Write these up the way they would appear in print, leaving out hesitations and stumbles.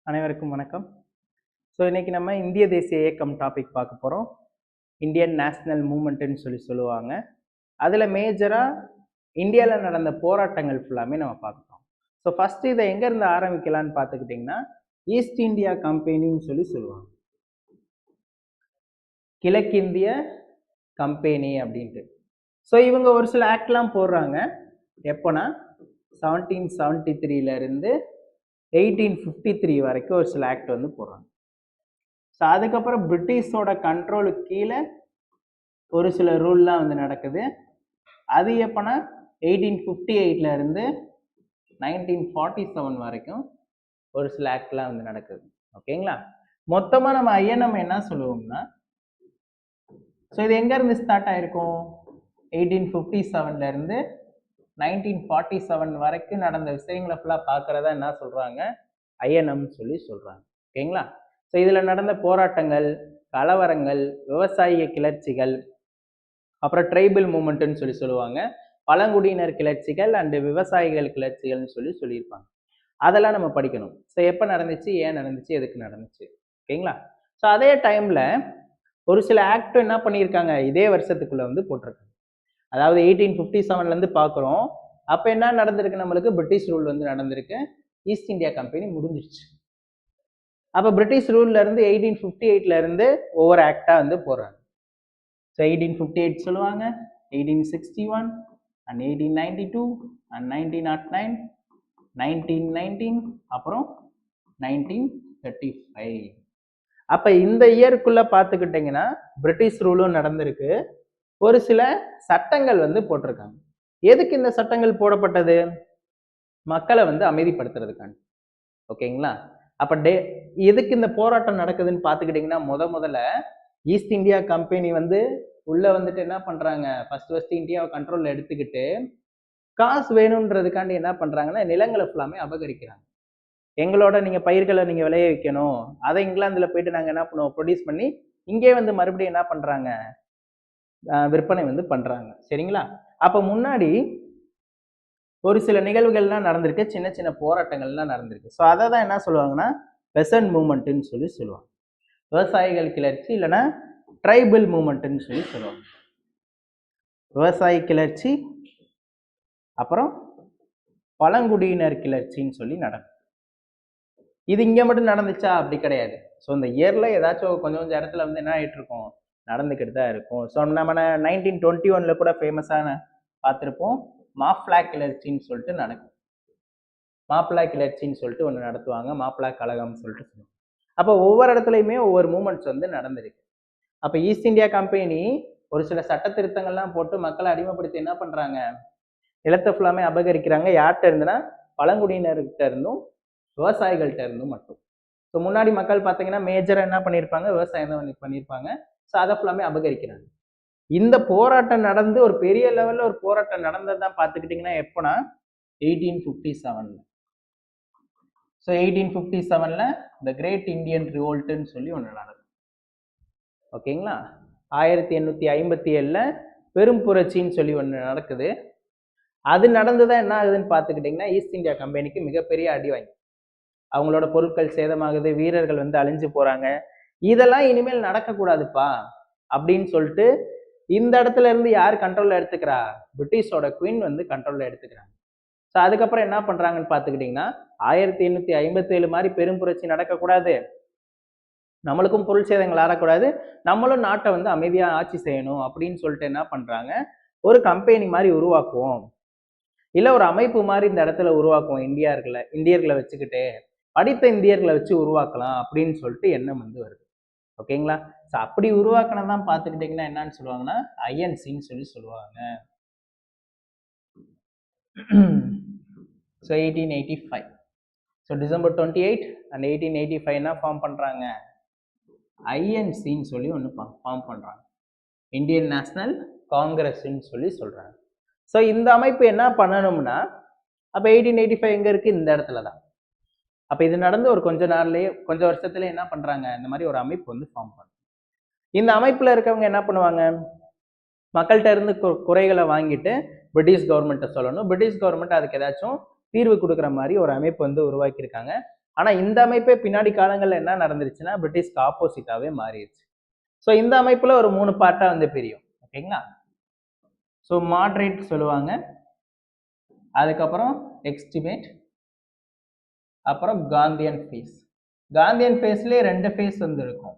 அனைவருக்கும் வணக்கம். ஸோ இன்னைக்கு நம்ம இந்திய தேசிய இயக்கம் டாபிக் பார்க்க போகிறோம். இந்தியன் நேஷனல் மூமெண்ட்டுன்னு சொல்லுவாங்க. அதில் மேஜராக இந்தியாவில் நடந்த போராட்டங்கள் ஃபுல்லாமே நம்ம பார்க்குறோம். ஸோ ஃபஸ்ட்டு இதை எங்கேருந்து ஆரம்பிக்கலான்னு பார்த்துக்கிட்டிங்கன்னா, ஈஸ்ட் இந்தியா கம்பெனின்னு சொல்லுவாங்க. கிழக்கிந்திய கம்பெனி அப்படின்ட்டு. ஸோ இவங்க ஒரு சில ஆக்ட்லாம் போடுறாங்க. எப்போனா 1773 1853 வரைக்கும் ஒரு சில ஆக்ட் வந்து போடுறாங்க. ஸோ அதுக்கப்புறம் பிரிட்டிஷோட கண்ட்ரோலுக்கு கீழே ஒரு சில ரூல்லாம் வந்து நடக்குது. அது எப்போனா 1858 1947 வரைக்கும் ஒரு சில ஆக்ட்லாம் வந்து நடக்குது. ஓகேங்களா? மொத்தமாக நம்ம ஐஎன்எம் என்ன சொல்லுவோம்னா, ஸோ இது எங்கேருந்து ஸ்டார்ட் ஆயிருக்கும்? 1857 1947 வரைக்கும் நடந்த விஷயங்களை ஃபுல்லாக பார்க்குறதா என்ன சொல்கிறாங்க? ஐஎன்எம் சொல்கிறாங்க. ஓகேங்களா? ஸோ இதில் நடந்த போராட்டங்கள், கலவரங்கள், விவசாய கிளர்ச்சிகள், அப்புறம் ட்ரைபல் மூமெண்ட்டுன்னு சொல்லுவாங்க, பழங்குடியினர் கிளர்ச்சிகள் அண்டு விவசாயிகள் கிளர்ச்சிகள்னு சொல்லியிருப்பாங்க. அதெல்லாம் நம்ம படிக்கணும். ஸோ எப்போ நடந்துச்சு, ஏன் நடந்துச்சு, எதுக்கு நடந்துச்சு. ஓகேங்களா? ஸோ அதே டைமில் ஒரு சில ஆக்டும் என்ன பண்ணியிருக்காங்க, இதே வருஷத்துக்குள்ளே வந்து போட்டிருக்காங்க. அதாவது 1857 பார்க்குறோம். அப்போ என்ன நடந்திருக்கு, நம்மளுக்கு பிரிட்டிஷ் ரூல் வந்து நடந்திருக்கு. ஈஸ்ட் இந்தியா கம்பெனி முடிஞ்சிருச்சு. அப்போ பிரிட்டிஷ் ரூல்ல இருந்து 1858 ஒவ்வொரு ஆக்டா வந்து போடுறாங்க. ஸோ 1858 சொல்லுவாங்க, 1861 அண்ட் 1892 அண்ட் 1909 1919 அப்புறம் 1935. அப்போ இந்த இயருக்குள்ள பார்த்துக்கிட்டிங்கன்னா பிரிட்டிஷ் ரூலும் நடந்திருக்கு. ஒரு சில சட்டங்கள் வந்து போட்டிருக்காங்க. எதுக்கு இந்த சட்டங்கள் போடப்பட்டது? மக்களை வந்து அமைதிப்படுத்துறதுக்காண்டி. ஓகேங்களா? அப்போ எதுக்கு இந்த போராட்டம் நடக்குதுன்னு பார்த்துக்கிட்டிங்கன்னா, முதல்ல ஈஸ்ட் இந்தியா கம்பெனி வந்து உள்ளே வந்துட்டு என்ன பண்ணுறாங்க, ஃபர்ஸ்ட் இந்தியாவை கண்ட்ரோலில் எடுத்துக்கிட்டு காசு வேணுன்றதுக்காண்டி என்ன பண்ணுறாங்கன்னா, நிலங்களை ஃபுல்லாமே அபகரிக்கிறாங்க. எங்களோட நீங்கள் பயிர்களை நீங்கள் விளைய வைக்கணும், அதை இங்கிலாந்தில் போயிட்டு நாங்கள் என்ன பண்ணுவோம், ப்ரொடியூஸ் பண்ணி இங்கே வந்து மறுபடியும் என்ன பண்ணுறாங்க, விற்பனை வந்து பண்ணுறாங்க. சரிங்களா? அப்போ முன்னாடி ஒரு சில நிகழ்வுகள்லாம் நடந்திருக்கு, சின்ன சின்ன போராட்டங்கள்லாம் நடந்திருக்கு. ஸோ அதை தான் என்ன சொல்லுவாங்கன்னா, பெசன்ட் மூமெண்ட்டுன்னு சொல்லுவாங்க. விவசாயிகள் கிளர்ச்சி இல்லைன்னா ட்ரைபல் மூமெண்ட்டுன்னு சொல்லுவாங்க. விவசாய கிளர்ச்சி அப்புறம் பழங்குடியினர் கிளர்ச்சின்னு நடக்கும். இது இங்கே மட்டும் நடந்துச்சா? அப்படி கிடையாது. ஸோ இந்த இயரில் ஏதாச்சும் கொஞ்சம் இடத்துல வந்து என்ன ஆகிட்டு இருக்கும், நடந்துக்கிட்டு தான் இருக்கும். ஸோ நம்ம 1921 கூட ஃபேமஸான பார்த்துருப்போம், மாஃப்ளா கிளர்ச்சின்னு நடக்கும். மாப்பிளா கிளர்ச்சின்னு ஒன்று நடத்துவாங்க, மாப்பிளா கழகம்னு சொல்லுவாங்க. அப்போ ஒவ்வொரு இடத்துலையுமே ஒவ்வொரு மூமெண்ட்ஸ் வந்து நடந்திருக்கு. அப்போ ஈஸ்ட் இந்தியா கம்பெனி ஒரு சில சட்ட திருத்தங்கள்லாம் போட்டு மக்களை அடிமைப்படுத்தி என்ன பண்ணுறாங்க, நிலத்தை ஃபுல்லாமே அபகரிக்கிறாங்க. யார்கிட்ட இருந்துன்னா, பழங்குடியினர்கிட்ட இருந்தும் விவசாயிகள்கிட்ட இருந்தும் மட்டும். ஸோ முன்னாடி மக்கள் பார்த்தீங்கன்னா மேஜராக என்ன பண்ணியிருப்பாங்க, விவசாயம் தான் பண்ணியிருப்பாங்க. ஸோ அதை ஃபுல்லாமே அபகரிக்கிறாங்க. இந்த போராட்டம் நடந்து ஒரு பெரிய லெவலில் ஒரு போராட்டம் நடந்ததுதான் பார்த்துக்கிட்டிங்கன்னா எப்போனா 1857. ஸோ 1857 த கிரேட் இந்தியன் ரிவோல்ட்டுன்னு ஒன்று நடக்கும். ஓகேங்களா? 1857 பெரும் புரட்சின்னு ஒன்று நடக்குது. அது நடந்துதான் என்ன ஆகுதுன்னு பார்த்துக்கிட்டிங்கன்னா, ஈஸ்ட் இந்தியா கம்பெனிக்கு மிகப்பெரிய அடி வாங்கி, அவங்களோட பொருட்கள் சேதமாகுது, வீரர்கள் வந்து அழிஞ்சு போறாங்க. இதெல்லாம் இனிமேல் நடக்கக்கூடாதுப்பா அப்படின்னு சொல்லிட்டு இந்த இடத்துல இருந்து யார் கண்ட்ரோல்ல எடுத்துக்கிறா, பிரிட்டிஷோட குவீன் வந்து கண்ட்ரோல்ல எடுத்துக்கிறாங்க. ஸோ அதுக்கப்புறம் என்ன பண்றாங்கன்னு பார்த்துக்கிட்டிங்கன்னா, 1857 மாதிரி பெரும் புரட்சி நடக்கக்கூடாது, நம்மளுக்கும் பொருள் சேதங்கள் ஆறக்கூடாது, நம்மளும் நாட்டை வந்து அமைதியாக ஆட்சி செய்யணும் அப்படின்னு சொல்லிட்டு என்ன பண்றாங்க, ஒரு கம்பெனி மாதிரி உருவாக்குவோம், இல்லை ஒரு அமைப்பு மாதிரி இந்த இடத்துல உருவாக்குவோம், இந்தியர்களை வச்சுக்கிட்டு படித்த இந்தியர்களை வச்சு உருவாக்கலாம் அப்படின்னு சொல்லிட்டு எண்ணம் வந்து வருது. ஓகேங்களா? ஸோ அப்படி உருவாக்கினதான் பார்த்துக்கிட்டிங்கன்னா என்னன்னு சொல்லுவாங்கன்னா, ஐஎன்சின்னு சொல்லுவாங்க. ஸோ 1885. ஸோ December 28 and 1885 என்ன ஃபார்ம் பண்ணுறாங்க, ஐஎன்சின்னு ஒன்று ஃபார்ம் பண்ணுறாங்க, இந்தியன் நேஷனல் காங்கிரஸ்ன்னு சொல்கிறாங்க. ஸோ இந்த அமைப்பு என்ன பண்ணணும்னா, அப்போ 1885 எங்கே இருக்குது, இந்த இடத்துல தான். அப்போ இது நடந்து ஒரு கொஞ்சம் வருஷத்துலேயே என்ன பண்ணுறாங்க, இந்த மாதிரி ஒரு அமைப்பு வந்து ஃபார்ம் பண்ணுறாங்க. இந்த அமைப்பில் இருக்கவங்க என்ன பண்ணுவாங்க, மக்கள்கிட்ட இருந்து குறைகளை வாங்கிட்டு பிரிட்டிஷ் கவர்மெண்ட்டை சொல்லணும், பிரிட்டிஷ் கவர்மெண்ட் அதுக்கு ஏதாச்சும் தீர்வு கொடுக்குற மாதிரி ஒரு அமைப்பு வந்து உருவாக்கியிருக்காங்க. ஆனா இந்த அமைப்பே பின்னாடி காலங்கள்ல என்ன நடந்துருச்சுன்னா பிரிட்டிஷ்க்கு ஆப்போசிட்டாவே மாறிடுச்சு. ஸோ இந்த அமைப்புல ஒரு 3 பார்ட்டா வந்து பிரியும். ஓகேங்களா? ஸோ மாட்ரேட் சொல்லுவாங்க, அதுக்கப்புறம் எக்ஸ்டிமேட், அப்புறம் காந்தியன் ஃபேஸ். காந்தியன் ஃபேஸ்லயே 2 ஃபேஸ் வந்து இருக்கும்.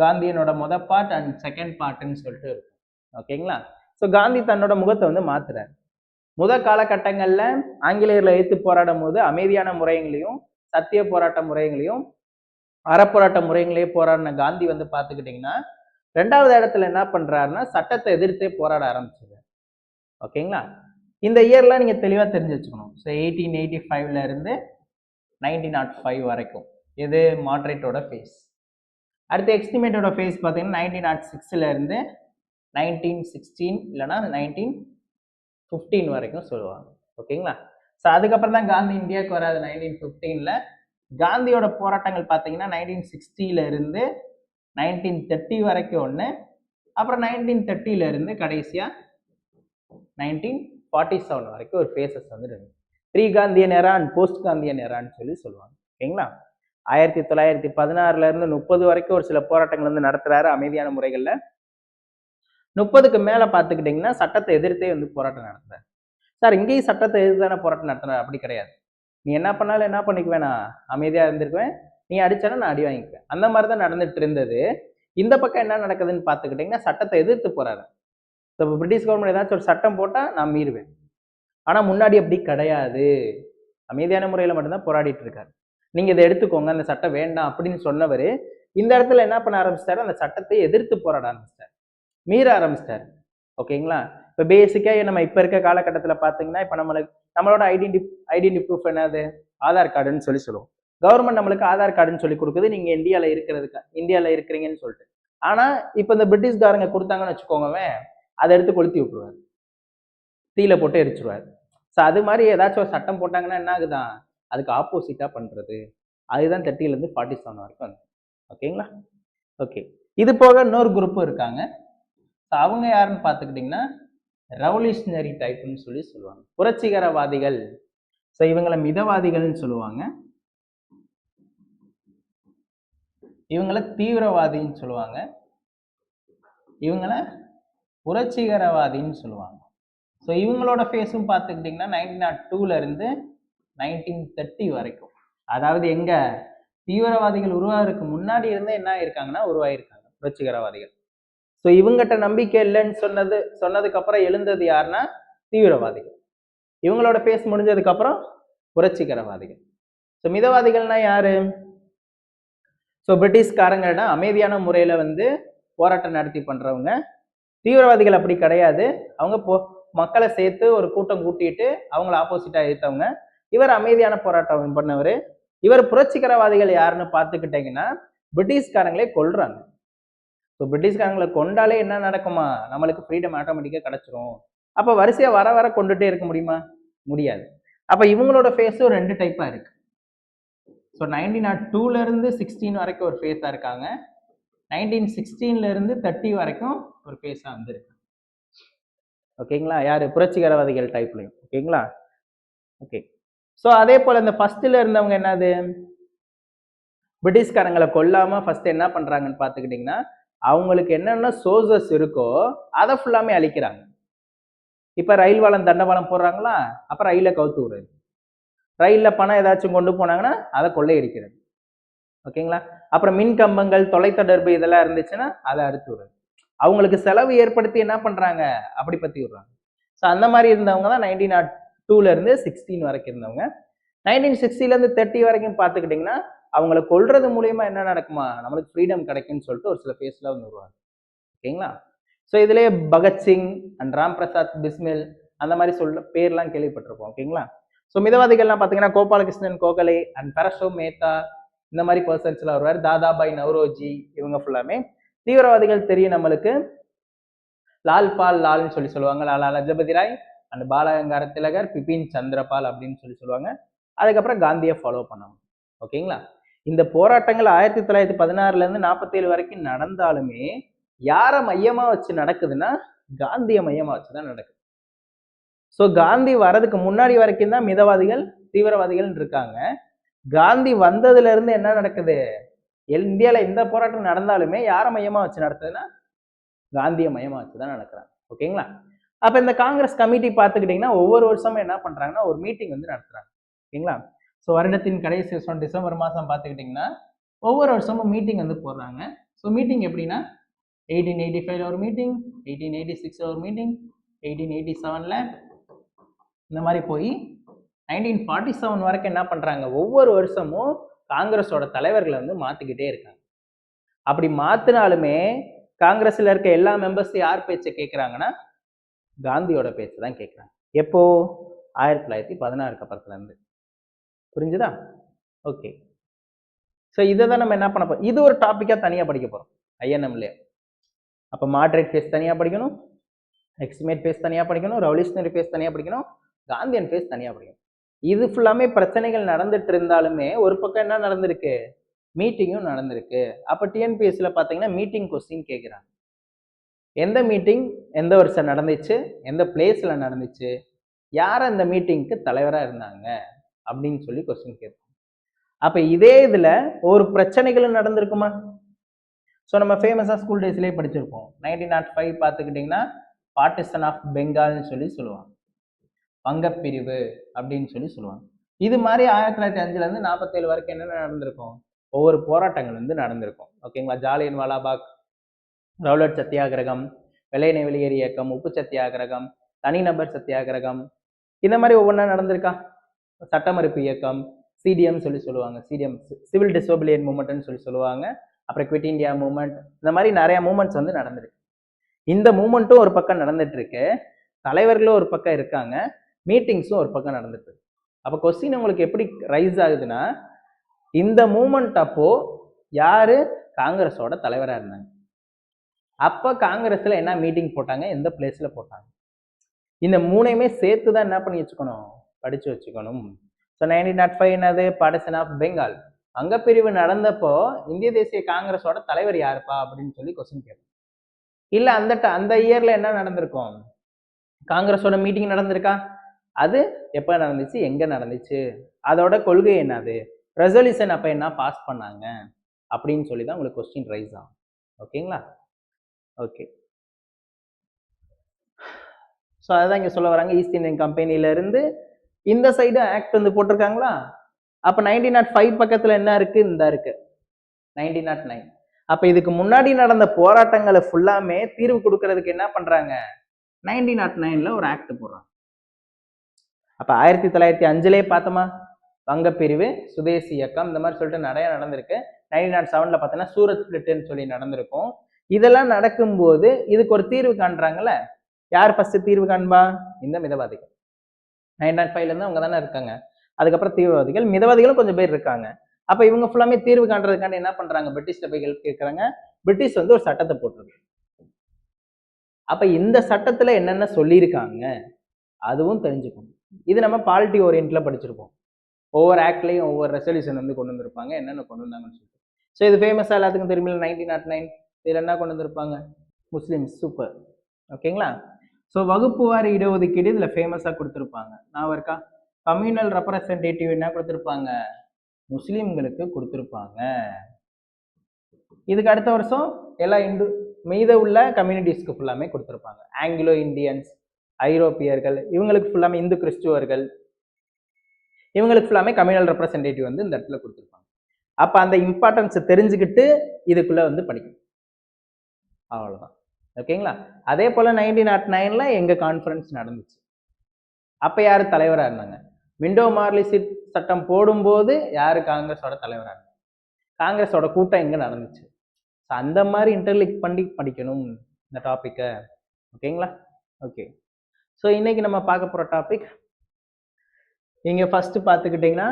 காந்தியனோட பார்ட் அண்ட் செகண்ட் பார்ட்னு சொல்லிட்டு இருக்கும். ஓகேங்களா? ஸோ காந்தி தன்னோட முகத்தை வந்து மாத்துறாரு. காலகட்டங்கள்ல ஆங்கிலேயர்ல எதிர்த்து போராடும் போது அமைதியான முறைகளையும் சத்திய போராட்ட முறைகளையும் அறப்போராட்ட முறைகளையும் போராடின காந்தி வந்து பாத்துக்கிட்டீங்கன்னா 2வது இடத்துல என்ன பண்றாருன்னா சட்டத்தை எதிர்த்தே போராட ஆரம்பிச்சது. ஓகேங்களா? இந்த இயர்லாம் நீங்க தெளிவா தெரிஞ்சு வச்சுக்கணும். ஸோ 1885ல இருந்து 1905 வரைக்கும் இது மாட்ரேட்டோட ஃபேஸ். அடுத்து எக்ஸ்டிமேட்டோட ஃபேஸ் பார்த்தீங்கன்னா 1906ல இருந்து 1916 இல்லைன்னா 1915 வரைக்கும் சொல்லுவாங்க. ஓகேங்களா? ஸோ அதுக்கப்புறம் தான் காந்தி இந்தியாவுக்கு வராது 1915ல. காந்தியோட போராட்டங்கள் பார்த்தீங்கன்னா 1960ல இருந்து 1930 வரைக்கும் ஒன்று, அப்புறம் 1930ல இருந்து கடைசியா 1947 வரைக்கும் ஒரு ஃபேஸஸ் வந்து இருக்கு. Pre Gandhian era and post Gandhian எரான்னு சொல்லி சொல்லுவாங்க. ஓகேங்களா? 1916ல இருந்து 30 வரைக்கும் ஒரு சில போராட்டங்கள் வந்து நடத்துறாரு அமைதியான முறைகள்ல. 30க்கு மேல பாத்துக்கிட்டீங்கன்னா சட்டத்தை எதிர்த்தே வந்து போராட்டம் நடத்துறாரு. சார் இங்கேயும் சட்டத்தை எதிர்த்தான போராட்டம் நடத்துறாரு, அப்படி கிடையாது. நீ என்ன பண்ணாலும் என்ன பண்ணிக்குவேன், நான் அமைதியா இருந்திருக்குவேன், நீ அடிச்சாலும் நான் அடி வாங்கிக்குவேன், அந்த மாதிரி தான் நடந்துட்டு இருந்தது. இந்த பக்கம் என்ன நடக்குதுன்னு பாத்துக்கிட்டீங்கன்னா சட்டத்தை எதிர்த்து போறாரு. இப்போ பிரிட்டிஷ் கவர்மெண்ட் ஏதாச்சும் ஒரு சட்டம் போட்டா நான் மீறுவேன். ஆனா முன்னாடி அப்படி கிடையாது, அமைதியான முறையில மட்டும்தான் போராடிட்டு இருக்காரு. நீங்க இதை எடுத்துக்கோங்க, அந்த சட்டம் வேண்டாம் அப்படின்னு சொன்னவர் இந்த இடத்துல என்ன பண்ண ஆரம்பிச்சிட்டாரு, அந்த சட்டத்தை எதிர்த்து போராட ஆரம்பிச்சிட்டாரு, மீற ஆரம்பிச்சிட்டாரு. ஓகேங்களா? இப்போ பேசிக்கா நம்ம இப்ப இருக்க காலகட்டத்தில் பார்த்தீங்கன்னா இப்போ நம்மளோட ஐடென்டி ப்ரூஃப் என்னது, ஆதார் கார்டுன்னு சொல்லி சொல்லுவோம். கவர்மெண்ட் நம்மளுக்கு ஆதார் கார்டுன்னு சொல்லி கொடுக்குது, நீங்க இந்தியாவில் இருக்கிறீங்கன்னு சொல்லிட்டு. ஆனா இப்போ இந்த பிரிட்டிஷ்காரங்க கொடுத்தாங்கன்னு வச்சுக்கோங்க, அதை எடுத்து கொளுத்தி விட்டுருவாரு, தீயில போட்டு எரிச்சிருவாரு. ஸோ அது மாதிரி ஏதாச்சும் ஒரு சட்டம் போட்டாங்கன்னா என்ன ஆகுதான், அதுக்கு ஆப்போசிட்டா பண்றது. அதுதான் 30லேருந்து 47 வரைக்கும். ஓகேங்களா? ஓகே, இது போக இன்னொரு குரூப்பும் இருக்காங்க. அவங்க யாருன்னு பார்த்துக்கிட்டிங்கன்னா ரெவல்யூஷனரி டைப்னு சொல்லி சொல்லுவாங்க, புரட்சிகரவாதிகள். ஸோ இவங்களை மிதவாதிகள்னு சொல்லுவாங்க, இவங்களை தீவிரவாதின்னு சொல்லுவாங்க, இவங்களை புரட்சிகரவாதின்னு சொல்லுவாங்க. ஸோ இவங்களோட ஃபேஸும் பார்த்துக்கிட்டிங்கன்னா 1902ல இருந்து 1930 வரைக்கும், அதாவது எங்க தீவிரவாதிகள் உருவாகிறதுக்கு முன்னாடி இருந்து என்ன ஆயிருக்காங்கன்னா உருவாயிருக்காங்க புரட்சிகரவாதிகள். ஸோ இவங்ககிட்ட நம்பிக்கை இல்லைன்னு சொன்னதுக்கு அப்புறம் எழுந்தது யாருன்னா தீவிரவாதிகள். இவங்களோட ஃபேஸ் முடிஞ்சதுக்கு அப்புறம் புரட்சிகரவாதிகள். ஸோ மிதவாதிகள்னா யாரு, ஸோ பிரிட்டிஷ்காரங்களிடம் அமைதியான முறையில வந்து போராட்டம் நடத்தி பண்றவங்க. தீவிரவாதிகள் அப்படி கிடையாது, அவங்க மக்களை சேர்த்து ஒரு கூட்டம் கூட்டிட்டு அவங்களை ஆப்போசிட்டா எடுத்தவங்க. இவர் அமைதியான போராட்டம் பண்ணவர். இவர் புரட்சிகரவாதிகள் யாருன்னு பார்த்துக்கிட்டீங்கன்னா பிரிட்டிஷ்காரங்களே கொல்றாங்க. ஸோ பிரிட்டிஷ்காரங்களை கொண்டாலே என்ன நடக்குமா, நம்மளுக்கு ஃப்ரீடம் ஆட்டோமேட்டிக்காக கிடைச்சிரும். அப்போ வரிசையா வர வர கொண்டுட்டே இருக்க முடியுமா, முடியாது. அப்ப இவங்களோட ஃபேஸும் 2 டைப்பா இருக்கு. ஸோ 1902ல இருந்து 16 வரைக்கும் ஒரு ஃபேஸா இருக்காங்க, 1916ல இருந்து 30 வரைக்கும் ஒரு ஃபேஸா வந்துருக்கு. ஓகேங்களா? யாரு, புரட்சிகரவாதிகள் டைப்லையும். ஓகேங்களா? ஓகே. ஸோ அதே போல இந்த ஃபர்ஸ்ட்ல இருந்தவங்க என்னது, பிரிட்டிஷ்காரங்களை கொல்லாம ஃபர்ஸ்ட் என்ன பண்றாங்கன்னு பார்த்துக்கிட்டிங்கன்னா அவங்களுக்கு என்னென்ன சோர்சஸ் இருக்கோ அதை ஃபுல்லாமே அழிக்கிறாங்க. இப்ப ரயில் பாலம் தண்டவாளம் போடுறாங்களா, அப்ப ரயில கவுத்து விடுறது, ரயில்ல பணம் ஏதாச்சும் கொண்டு போனாங்கன்னா அதை கொள்ளையடிக்கிறது. ஓகேங்களா? அப்புறம் மின் கம்பங்கள் தொலைத்தொடர்பு இதெல்லாம் இருந்துச்சுன்னா அதை அறுத்து விடுறது. அவங்களுக்கு செலவு ஏற்படுத்தி என்ன பண்றாங்க, அப்படி பத்தி விடுறாங்க. ஸோ அந்த மாதிரி இருந்தவங்க தான் 1902ல இருந்து 16 வரைக்கும் இருந்தவங்க. 1960ல இருந்து 30 வரைக்கும் பார்த்துக்கிட்டிங்கன்னா அவங்கள கொல்றது மூலியமா என்ன நடக்குமா, நம்மளுக்கு ஃப்ரீடம் கிடைக்கும்னு சொல்லிட்டு ஒரு சில பேஸ்ல வந்து வருவாங்க. ஓகேங்களா? ஸோ இதுலேயே பகத்சிங் அண்ட் ராம் பிரசாத் பிஸ்மில் அந்த மாதிரி பேர்லாம் கேள்விப்பட்டிருப்போம். ஓகேங்களா? ஸோ மிதவாதிகள்லாம் பார்த்தீங்கன்னா கோபாலகிருஷ்ணன் கோகலே அண்ட் பரஷோ மேத்தா இந்த மாதிரி பர்சன்ஸ்லாம் வருவார், தாதாபாய் நவ்ரோஜி, இவங்க ஃபுல்லாமே. தீவிரவாதிகள் தெரியும் நம்மளுக்கு, லால் பால் லால்னு சொல்லி சொல்லுவாங்க, லாலா லஜபதி ராய் அண்ட் பாலகங்கார திலகர், பிபின் சந்திரபால் அப்படின்னு சொல்லி சொல்லுவாங்க. அதுக்கப்புறம் காந்தியை ஃபாலோ பண்ணுவாங்க. ஓகேங்களா? இந்த போராட்டங்கள் 1916ல இருந்து 47 வரைக்கும் நடந்தாலுமே யாரை மையமா வச்சு நடக்குதுன்னா காந்திய மையமா வச்சுதான் நடக்குது. ஸோ காந்தி வர்றதுக்கு முன்னாடி வரைக்கும் தான் மிதவாதிகள் தீவிரவாதிகள் இருக்காங்க. காந்தி வந்ததுல இருந்து என்ன நடக்குது? இந்தியால எந்த போராட்டம் நடந்தாலுமே யாரை மையமா வச்சு நடத்துதுன்னா காந்திய மையமா வச்சுதான் நடக்கிறாங்க. ஓகேங்களா? அப்ப இந்த காங்கிரஸ் கமிட்டி பார்த்துக்கிட்டீங்கன்னா ஒவ்வொரு வருஷமும் என்ன பண்றாங்கன்னா ஒரு மீட்டிங் வந்து நடத்துறாங்க. ஓகேங்களா? ஸோ வருடத்தின் கடைசி வருஷம் டிசம்பர் மாதம் பார்த்துக்கிட்டிங்கன்னா ஒவ்வொரு வருஷமும் மீட்டிங் வந்து போடுறாங்க. ஸோ மீட்டிங் எப்படின்னா 1885 ஒரு மீட்டிங், 1886 ஒரு மீட்டிங், 1887ல இந்த மாதிரி போய் 1947 வரைக்கும் என்ன பண்றாங்க? ஒவ்வொரு வருஷமும் காங்கிரஸோட தலைவர்களை வந்து மாத்திக்கிட்டே இருக்காங்க. அப்படி மாத்தினாலுமே காங்கிரஸ்ல இருக்க எல்லா மெம்பர்ஸ் யார் பேச்சை கேட்கிறாங்கன்னா காந்தியோட பேச்சு தான் கேட்கிறாங்க. எப்போ? 1916 அப்புறத்துல இருந்து. புரிஞ்சுதா? ஓகே. ஸோ இதை தான் நம்ம என்ன பண்ண போறோம்? இது ஒரு டாபிக்கா தனியா படிக்க போறோம் ஐஎன்எம்ல. அப்ப மாடரேட் ஃபேஸ் தனியா படிக்கணும், எக்ஸ்ட்ரீமேட் ஃபேஸ் தனியா படிக்கணும், ரெவல்யூஷனரி ஃபேஸ் தனியா படிக்கணும், காந்தியன் ஃபேஸ் தனியா படிக்கணும். இது ஃபுல்லாமே பிரச்சனைகள் நடந்துட்டு இருந்தாலுமே ஒரு பக்கம் என்ன நடந்திருக்கு? மீட்டிங்கும் நடந்திருக்கு. அப்ப டிஎன்பிஎஸ்சில பாத்தீங்கன்னா மீட்டிங் கொஸ்டின் கேட்கிறாங்க. எந்த மீட்டிங் எந்த வருஷம் நடந்துச்சு, எந்த பிளேஸ்ல நடந்துச்சு, யார் அந்த மீட்டிங்க்கு தலைவரா இருந்தாங்க அப்படின்னு சொல்லி கொஸ்டின் கேட்பாங்க. அப்ப இதே இதுல ஒரு பிரச்சனைகளும் நடந்திருக்குமா? ஸோ நம்ம ஃபேமஸா ஸ்கூல் டேஸ்லேயே படிச்சிருப்போம். 1905 பார்த்துக்கிட்டிங்கன்னா பார்ட்டிசன் ஆஃப் பெங்கால்னு சொல்லி சொல்லுவாங்க, வங்கப்பிரிவு அப்படின்னு சொல்லி சொல்லுவாங்க. இது மாதிரி 1905லேருந்து 47 வரைக்கும் என்ன நடந்திருக்கும்? ஒவ்வொரு போராட்டங்கள் வந்து நடந்திருக்கும். ஓகேங்களா? ஜாலியன் வாலாபாக், ரவுலட் சத்தியாகிரகம், வெள்ளை வெளியேறு இயக்கம், உப்பு சத்தியாகிரகம், தனிநபர் சத்தியாகிரகம், இந்த மாதிரி ஒவ்வொன்றா நடந்திருக்கா? சட்டமறுப்பு இயக்கம், சிடிஎம் சொல்லி சொல்லுவாங்க, சிடிஎம் சிவில் டிசோபிலியன் மூவ்மெண்ட்னு சொல்லி சொல்லுவாங்க. அப்புறம் குவிட் இந்தியா மூவ்மெண்ட், இந்த மாதிரி நிறைய மூவ்மெண்ட்ஸ் வந்து நடந்திருக்கு. இந்த மூவ்மெண்ட்டும் ஒரு பக்கம் நடந்துட்டு இருக்கு, தலைவர்களும் ஒரு பக்கம் இருக்காங்க, மீட்டிங்ஸும் ஒரு பக்கம் நடந்துட்டு இருக்கு. அப்போ கொஸ்டின் உங்களுக்கு எப்படி ரைஸ் ஆகுதுன்னா, இந்த மூவ்மெண்ட் அப்போ யாரு காங்கிரஸோட தலைவராக இருந்தாங்க? அப்போ காங்கிரஸ்ல என்ன மீட்டிங் போட்டாங்க, எந்த பிளேஸ்ல போட்டாங்க? இந்த மூணையுமே சேர்த்து தான் என்ன பண்ணி வச்சுக்கணும், படிச்சு வச்சுக்கணும். ஸோ 1905 என்னது? Partition of Bengal. வங்கப்பிரிவு நடந்தப்போ இந்திய தேசிய காங்கிரஸோட தலைவர் யாருப்பா அப்படின்னு சொல்லி கொஸ்டின் கேட்போம். இல்ல அந்த இயர்ல என்ன நடந்திருக்கும்? காங்கிரஸோட மீட்டிங் நடந்திருக்கா? அது எப்ப நடந்துச்சு, எங்க நடந்துச்சு, அதோட கொள்கை என்னது, ரெசல்யூஷன் அப்ப என்ன பாஸ் பண்ணாங்க அப்படின்னு சொல்லி தான் உங்களுக்கு கொஸ்டின் ரைஸ் ஆகும். ஓகேங்களா? ஓகே. ஸோ அதான் இங்க சொல்ல வராங்க, ஈஸ்ட் இந்தியன் கம்பெனில இருந்து இந்த சைடு ஆக்ட் வந்து போட்டிருக்காங்களா? அப்ப 1905 பக்கத்துல என்ன இருக்கு? இந்த இருக்கு 1909. அப்ப இதுக்கு முன்னாடி நடந்த போராட்டங்களை ஃபுல்லாமே தீர்வு கொடுக்கறதுக்கு என்ன பண்றாங்க? 1909ல ஒரு ஆக்ட் போடுறாங்க. அப்ப 1905லேயே பார்த்தோமா, வங்கப்பிரிவு, சுதேசி இயக்கம், இந்த மாதிரி சொல்லிட்டு நிறைய நடந்திருக்கு. 1907ல பார்த்தோன்னா சூரத் ஸ்பிளிட்னு சொல்லி நடந்திருக்கும். இதெல்லாம் நடக்கும்போது இதுக்கு ஒரு தீர்வு காண்றாங்கல்ல, யார் ஃபர்ஸ்ட் தீர்வு காண்பா? இந்த மிதவாதிகள். 1905ல இருந்து அவங்க தானே இருக்காங்க. அதுக்கப்புறம் தீவிரவாதிகள், மிதவாதிகளும் கொஞ்சம் பேர் இருக்காங்க. அப்ப இவங்க ஃபுல்லாமே தீர்வு காண்றதுக்காண்டி என்ன பண்றாங்க? பிரிட்டிஷ்ல போய் ஹெல்ப் கேட்கறாங்க. பிரிட்டிஷ் வந்து ஒரு சட்டத்தை போட்டுருக்கு. அப்ப இந்த சட்டத்துல என்னென்ன சொல்லியிருக்காங்க அதுவும் தெரிஞ்சுக்கணும். இது நம்ம பாலிட்டி ஓரியன்ட்ல படிச்சிருப்போம். ஒவ்வொரு ஆக்ட்லையும் ஒவ்வொரு ரெசல்யூஷன் வந்து கொண்டு வந்திருப்பாங்க, என்னென்ன கொண்டு வந்தாங்கன்னு சொல்லிட்டு. ஸோ இது ஃபேமஸா எல்லாத்துக்கும் தெரியுமில்ல 1909. இதுல என்ன கொண்டு வந்திருப்பாங்க? முஸ்லிம்ஸ். சூப்பர். ஓகேங்களா? ஸோ வகுப்பு வாரி இடஒதுக்கீடு இதுல ஃபேமஸா கொடுத்துருப்பாங்க. நான் இருக்கா? கம்யூனல் ரெப்ரசன்டேட்டிவ் என்ன கொடுத்துருப்பாங்க? முஸ்லிம்களுக்கு கொடுத்துருப்பாங்க. இதுக்கு அடுத்த வருஷம் எல்லா மீத உள்ள கம்யூனிட்டிஸ்க்கு ஃபுல்லாமே கொடுத்துருப்பாங்க. ஆங்கிலோ இந்தியன்ஸ், ஐரோப்பியர்கள், இவங்களுக்கு ஃபுல்லாமே இந்து கிறிஸ்துவர்கள், இவங்களுக்கு ஃபுல்லாமே கம்யூனல் ரெப்ரசன்டேட்டிவ் வந்து இந்த இடத்துல கொடுத்துருப்பாங்க. அப்ப அந்த இம்பார்ட்டன்ஸை தெரிஞ்சுக்கிட்டு இதுக்குள்ள வந்து படிக்கணும். அவ்வளவுதான். ஓகேங்களா? அதே போல 1909ல எங்க கான்ஃபரன்ஸ் நடந்துச்சு. அப்ப யாரு தலைவரா இருந்தாங்க? விண்டோ மார்லி சட்டம் போடும்போது யாரு காங்கிரஸோட தலைவரா இருந்தாங்க? காங்கிரஸோட கூட்டம் எங்க நடந்துச்சு? அந்த மாதிரி இன்டர்லிங்க் பண்ணி படிக்கணும் இந்த டாபிக்கை. ஓகேங்களா? ஓகே. ஸோ இன்னைக்கு நம்ம பார்க்க போற டாபிக், நீங்க ஃபர்ஸ்ட் பார்த்துக்கிட்டீங்கன்னா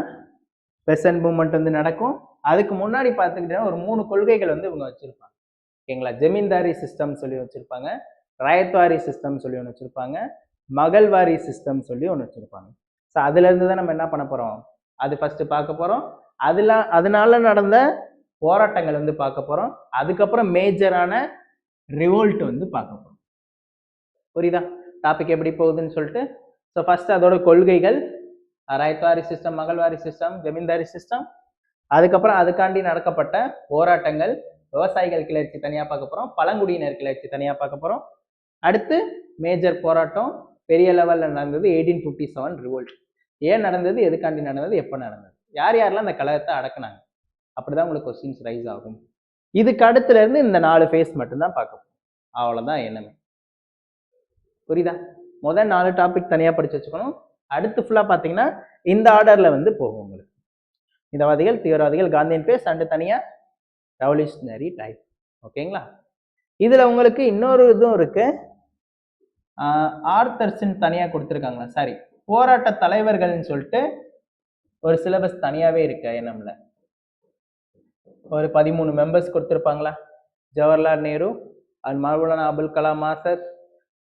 பெசன்ட் மூவ்மெண்ட் வந்து நடக்கும். அதுக்கு முன்னாடி பார்த்துக்கிட்டீங்கன்னா ஒரு 3 கொள்கைகள் வந்து இவங்க வச்சிருப்பாங்க. ஓகேங்களா? ஜமீன்தாரி சிஸ்டம் சொல்லி வச்சிருப்பாங்க, ராயத்வாரி சிஸ்டம் சொல்லி ஒன்று வச்சிருப்பாங்க, மகள்வாரி சிஸ்டம் சொல்லி ஒன்று வச்சிருப்பாங்க. ஸோ அதுல இருந்து தான் நம்ம என்ன பண்ண போறோம், அது ஃபர்ஸ்ட் பார்க்க போறோம். அதனால நடந்த போராட்டங்கள் வந்து பார்க்க போறோம். அதுக்கப்புறம் மேஜரான ரிவோல்ட் வந்து பார்க்க போறோம். புரியுதா டாபிக் எப்படி போகுதுன்னு சொல்லிட்டு? ஸோ ஃபர்ஸ்ட் அதோட கொள்கைகள், ராயத்வாரி சிஸ்டம், மகள்வாரி சிஸ்டம், ஜமீன்தாரி சிஸ்டம். அதுக்கப்புறம் அதுக்காண்டி நடக்கப்பட்ட போராட்டங்கள், விவசாயிகள் கிளர்ச்சி தனியாக பார்க்க போகிறோம், பழங்குடியினர் கிளர்ச்சி தனியாக பார்க்க போகிறோம். அடுத்து மேஜர் போராட்டம் பெரிய லெவலில் நடந்தது 1857 ரிவோல்ட். ஏன் நடந்தது, எதுக்காண்டி நடந்தது, எப்போ நடந்தது, யார் யாரெல்லாம் அந்த கழகத்தை அடக்குனாங்க, அப்படிதான் உங்களுக்கு கொஸ்டின்ஸ் ரைஸ் ஆகும். இதுக்கு அடுத்துல இருந்து இந்த 4 ஃபேஸ் மட்டும்தான் பார்க்கணும். அவ்வளோதான் என்னமே. புரியுதா? முதல் 4 டாபிக் தனியாக படிச்சு வச்சுக்கணும். அடுத்து ஃபுல்லாக பார்த்தீங்கன்னா இந்த ஆர்டரில் வந்து போகும் உங்களுக்கு. மிதவாதிகள், தீவிரவாதிகள், காந்தியன் ஃபேஸ் அண்டு தனியாக ரெவல்யூஷனரி டைப். ஓகேங்களா? இதில் உங்களுக்கு இன்னொரு இதுவும் இருக்கு. ஆர்த்தர்ஸ்ன்னு தனியாக கொடுத்துருக்காங்களா, சாரி, போராட்ட தலைவர்கள்னு சொல்லிட்டு ஒரு சிலபஸ் தனியாகவே இருக்கு என்எம்ல. ஒரு 13 மெம்பர்ஸ் கொடுத்துருப்பாங்களா. ஜவஹர்லால் நேரு, மௌலானா அபுல் கலாம் ஆசாத்,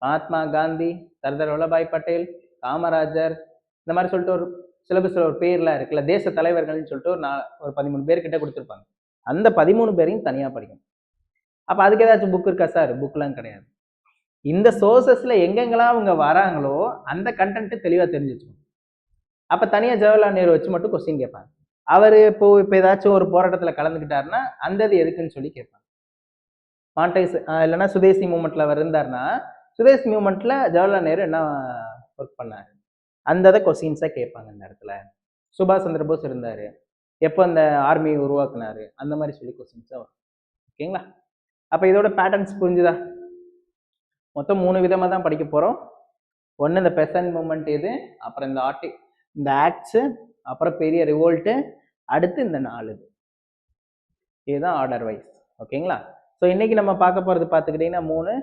மகாத்மா காந்தி, சர்தார் வல்லபாய் பட்டேல், காமராஜர், இந்த மாதிரி சொல்லிட்டு ஒரு சிலபஸ்ல ஒரு பேர்லாம் இருக்குல்ல, தேச தலைவர்கள்னு சொல்லிட்டு ஒரு 13 பேர்கிட்ட கொடுத்துருப்பாங்க. அந்த 13 பேரையும் தனியாக படிக்கணும். அப்போ அதுக்கு ஏதாச்சும் புக் இருக்கா சார்? புக்லாம் கிடையாது. இந்த சோர்சஸ்ல எங்கெங்கெல்லாம் அவங்க வராங்களோ அந்த கண்டென்ட் தெளிவாக தெரிஞ்சு வச்சுக்கணும். அப்போ தனியாக ஜவஹர்லால் நேரு வச்சு மட்டும் கொஸ்டின் கேட்பாங்க. அவர் இப்போ ஏதாச்சும் ஒரு போராட்டத்தில் கலந்துக்கிட்டாருன்னா அந்த இது எதுக்குன்னு சொல்லி கேட்பாங்க. மாண்டேஸ் இல்லைன்னா சுதேசி மூமெண்ட்ல அவர் இருந்தாருன்னா சுதேசி மூமெண்ட்ல ஜவஹர்லால் நேரு என்ன ஒர்க் பண்ணாரு, அந்த கொஸ்டின்ஸாக கேட்பாங்க இந்த இடத்துல. சுபாஷ் சந்திர போஸ் இருந்தாரு, எப்போ அந்த ஆர்மியை உருவாக்குனாரு, அந்த மாதிரி சொல்லி கொஸ்டின்ஸாக வரும். ஓகேங்களா? அப்போ இதோட பேட்டர்ன்ஸ் புரிஞ்சுதா? மொத்தம் 3 விதமாக தான் படிக்க போகிறோம். ஒன்று இந்த பெசன்ட் மூமெண்ட் இது, அப்புறம் இந்த ஆக்ட்ஸு, அப்புறம் பெரிய ரிவோல்ட்டு, அடுத்து இந்த 4 இதுதான் ஆர்டர் வைஸ். ஓகேங்களா? ஸோ இன்னைக்கு நம்ம பார்க்க போகிறது பார்த்துக்கிட்டிங்கன்னா 3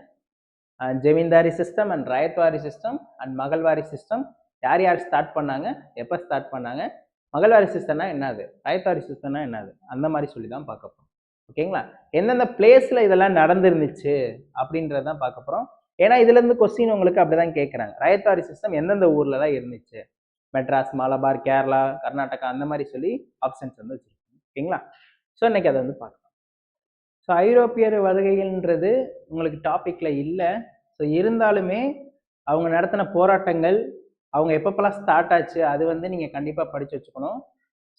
zamindari system and ryotwari system and mahalwari system. யார் யார் ஸ்டார்ட் பண்ணாங்க, எப்போ ஸ்டார்ட் பண்ணாங்க, மகள்வாரி சிஸ்டம்னா என்னது, ராயத்வாரி சிஸ்டம்னா என்னது, அந்த மாதிரி சொல்லி தான் பார்க்க போகிறோம். ஓகேங்களா? எந்தெந்த பிளேஸில் இதெல்லாம் நடந்துருந்துச்சு அப்படின்றதான் பார்க்க போகிறோம். ஏன்னா இதுலேருந்து கொஸ்டின் உங்களுக்கு அப்படிதான் கேட்குறாங்க. ராயத்வாரி சிஸ்டம் எந்தெந்த ஊரில் தான் இருந்துச்சு, மெட்ராஸ், மலபார், கேரளா, கர்நாடகா, அந்த மாதிரி சொல்லி ஆப்ஷன்ஸ் வந்து வச்சுருக்கோம். ஓகேங்களா? ஸோ இன்னைக்கு அதை வந்து பார்க்கலாம். ஸோ ஐரோப்பியர் வருகைகள்ன்றது உங்களுக்கு டாப்பிக்கில் இல்லை. ஸோ இருந்தாலுமே அவங்க நடத்தின போராட்டங்கள், அவங்க எப்பப்பெல்லாம் ஸ்டார்ட் ஆச்சு, அது வந்து நீங்கள் கண்டிப்பாக படித்து வச்சுக்கணும்.